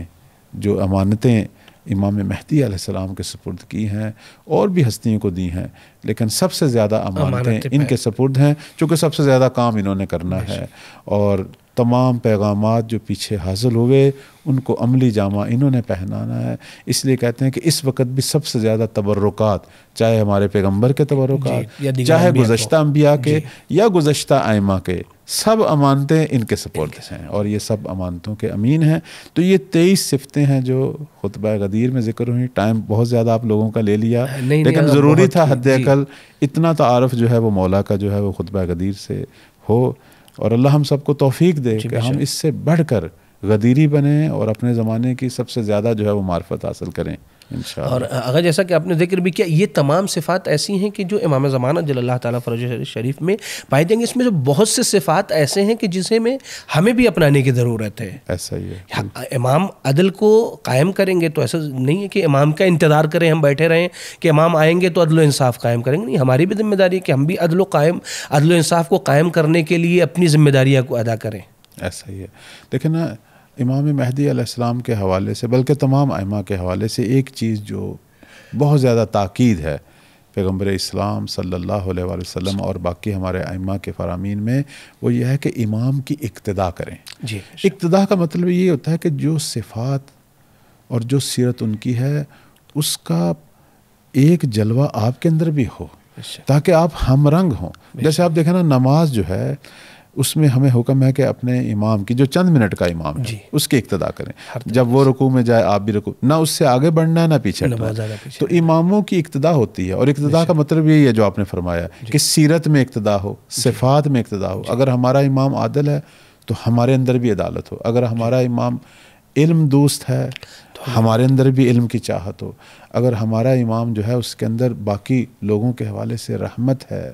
जो अमानतें इमाम मेहदी अलैहिस्सलाम के सुपुर्द की हैं और भी हस्तियों को दी हैं, लेकिन सबसे ज़्यादा अमानतें इनके सुपुर्द हैं, चूँकि सबसे ज़्यादा काम इन्होंने करना है। और तमाम पैगामात जो पीछे हासिल हुए उनको अमली जामा इन्होंने पहनाना है। इसलिए कहते हैं कि इस वक्त भी सबसे ज़्यादा तबर्रुकात, चाहे हमारे पैगम्बर के तबर्रुकात, चाहे गुज़श्ता अंबिया के या गुज़श्ता आइमा के, सब अमानतें इनके सपोर्ट हैं और ये सब अमानतों के अमीन हैं। तो ये 23 सिफतें हैं जो खुतबा गदीर में ज़िक्र हुई। टाइम बहुत ज़्यादा आप लोगों का ले लिया, लेकिन ज़रूरी था हद अकल इतना तारुफ जो है वो मौला का जो है वो खुतबा गदीर से हो। और अल्लाह हम सबको तौफीक दे कि हम इससे बढ़कर गदीरी बने और अपने ज़माने की सबसे ज़्यादा जो है वो मार्फत हासिल करें इंशाअल्लाह। और अगर जैसा कि आपने जिक्र भी किया, ये तमाम सिफ़ात ऐसी हैं कि जो इमाम ज़माना जल्लल्लाहु ताला फ़रज शरीफ में पाई जाएंगी। इसमें जो बहुत से सिफ़ात ऐसे हैं कि जिसे में हमें भी अपनाने की ज़रूरत है। ऐसा ही है। इमाम अदल को कायम करेंगे तो ऐसा नहीं है कि इमाम का इंतज़ार करें, हम बैठे रहें कि इमाम आएंगे तो अदल इंसाफ़ कायम करेंगे। नहीं, हमारी भी जिम्मेदारी है कि हम भी अदल इंसाफ़ को कायम करने के लिए अपनी जिम्मेदारियाँ को अदा करें। ऐसा ही है। देखिए ना, इमाम मेहदी अलैहिस्सलाम के हवाले से, बल्कि तमाम आइमा के हवाले से एक चीज़ जो बहुत ज़्यादा ताकीद है पैगम्बर इस्लाम सल्लल्लाहु अलैहि वसल्लम और बाकी हमारे आइमा के फ़रामीन में, वो यह है कि इमाम की इक्तिदा करें। जी, इक्तिदा का मतलब ये होता है कि जो सिफ़ात और जो सीरत उनकी है उसका एक जलवा आपके अंदर भी हो, ताकि आप हम रंग हों। जैसे आप देखें ना, नमाज जो है उसमें हमें हुक्म है कि अपने इमाम की जो चंद मिनट का इमाम है उसकी इक्तदा करें। जब वो रुकू में जाए आप भी रुकू, ना उससे आगे बढ़ना है ना पीछे हटना। तो इमामों की इक्तदा होती है और इक्तदा का मतलब यही है जो आपने फरमाया कि सीरत में इक्तदा हो, सिफात में इक्तदा हो। अगर हमारा इमाम आदिल है तो हमारे अंदर भी अदालत हो। अगर हमारा इमाम इल्म दोस्त है तो हमारे अंदर भी इल्म की चाहत हो। अगर हमारा इमाम जो है उसके अंदर बाकी लोगों के हवाले से रहमत है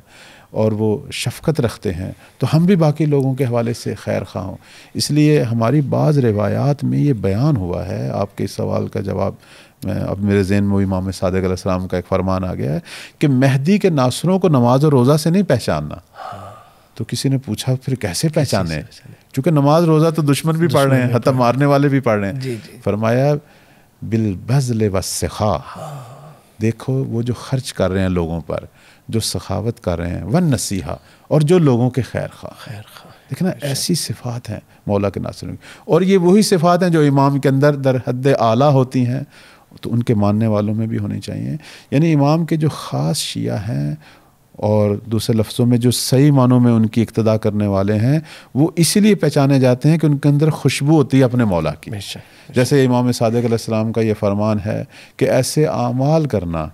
और वो शफ़क़त रखते हैं तो हम भी बाकी लोगों के हवाले से खैर खा हों। इसलिए हमारी बाज़ रिवायात में ये बयान हुआ है, आपके इस सवाल का जवाब मैं अब मेरे ज़हन में इमाम सादिक़ अलैहिस्सलाम का एक फ़रमान आ गया है कि मेहदी के नासरों को नमाज और रोज़ा से नहीं पहचानना। तो किसी ने पूछा फिर कैसे पहचाने, क्योंकि नमाज रोज़ा तो दुश्मन भी पढ़ रहे हैं, हत्ता मारने वाले भी पढ़ रहे हैं। फरमाया बिल बज़्ल वस्सखा, देखो वो जो खर्च कर रहे हैं लोगों पर, जो सखावत कर रहे हैं, वन नसीहा, और जो लोगों के खैर खा। देखना ऐसी सिफ़ात हैं मौला के नासरों की, और ये वही सिफ़ात हैं जो इमाम के अंदर दर हद आला होती हैं, तो उनके मानने वालों में भी होनी चाहिए। यानी इमाम के जो ख़ास शिया हैं और दूसरे लफ्ज़ों में जो सही मानों में उनकी इक्तदा करने वाले हैं, वो इसीलिए पहचाने जाते हैं कि उनके अंदर खुशबू होती है अपने मौला की। जैसे इमाम सादिक़ अलैहिस्सलाम का ये फ़रमान है कि ऐसे आमाल करना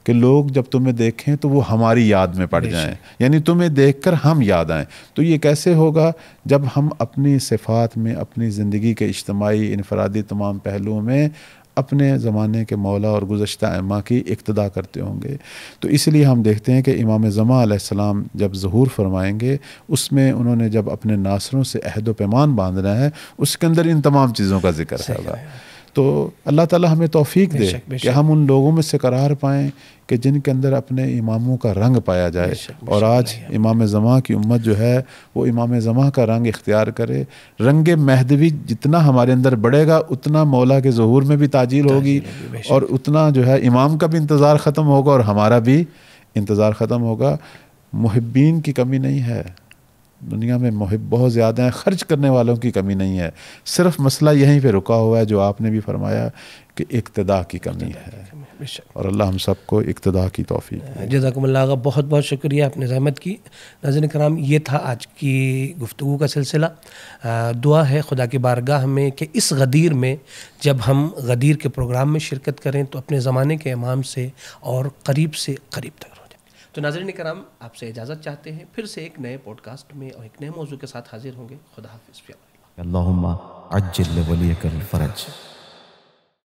कि लोग जब तुम्हें देखें तो वो हमारी याद में पड़ जाएं, यानी तुम्हें देखकर हम याद आएं। तो ये कैसे होगा? जब हम अपनी सिफ़ात में, अपनी ज़िंदगी के इज्तिमाई इनफरादी तमाम पहलुओं में अपने ज़माने के मौला और गुज़श्ता अइम्मा की इक्तदा करते होंगे। तो इसलिए हम देखते हैं कि इमाम ज़मा अलैहिस्सलाम जब ज़हूर फरमाएंगे, उसमें उन्होंने जब अपने नासरों से अहद व पैमान बांधना है, उसके अंदर इन तमाम चीज़ों का ज़िक्र होगा। तो अल्लाह ताला हमें तौफ़ीक दे कि हम उन लोगों में से करार पाएँ कि जिनके अंदर अपने इमामों का रंग पाया जाए। और आज इमाम ज़मा की उम्मत जो है वो इमाम ज़मा का रंग इख्तियार करे। रंग महदवी जितना हमारे अंदर बढ़ेगा उतना मौला के ज़हूर में भी ताजील होगी, और उतना जो है इमाम का भी इंतज़ार ख़त्म होगा और हमारा भी इंतज़ार ख़त्म होगा। मुहिब्बीन की कमी नहीं है दुनिया में, मुहिब बहुत ज़्यादा हैं, खर्च करने वालों की कमी नहीं है। सिर्फ मसला यहीं पे रुका हुआ है जो आपने भी फरमाया कि इक्तदा की कमी है, और अल्लाह हम सबको इक्तदा की तौफीक दे। जज़ाकुमुल्लाह का बहुत बहुत शुक्रिया, आपने ज़हमत की। नाज़रीन कराम, ये था आज की गुफ्तगू का सिलसिला। दुआ है खुदा की बारगाह में कि इस गदीर में जब हम गदीर के प्रोग्राम में शिरकत करें तो अपने ज़माने के इमाम से और करीब से करीब तक। तो नाज़रीन कराम, आपसे इजाज़त चाहते हैं, फिर से एक नए पॉडकास्ट में और एक नए मौजू के साथ हाजिर होंगे। खुदा हाफ़िज़। अल्लाहुम्मा अज्जिल वलियकल फ़रज।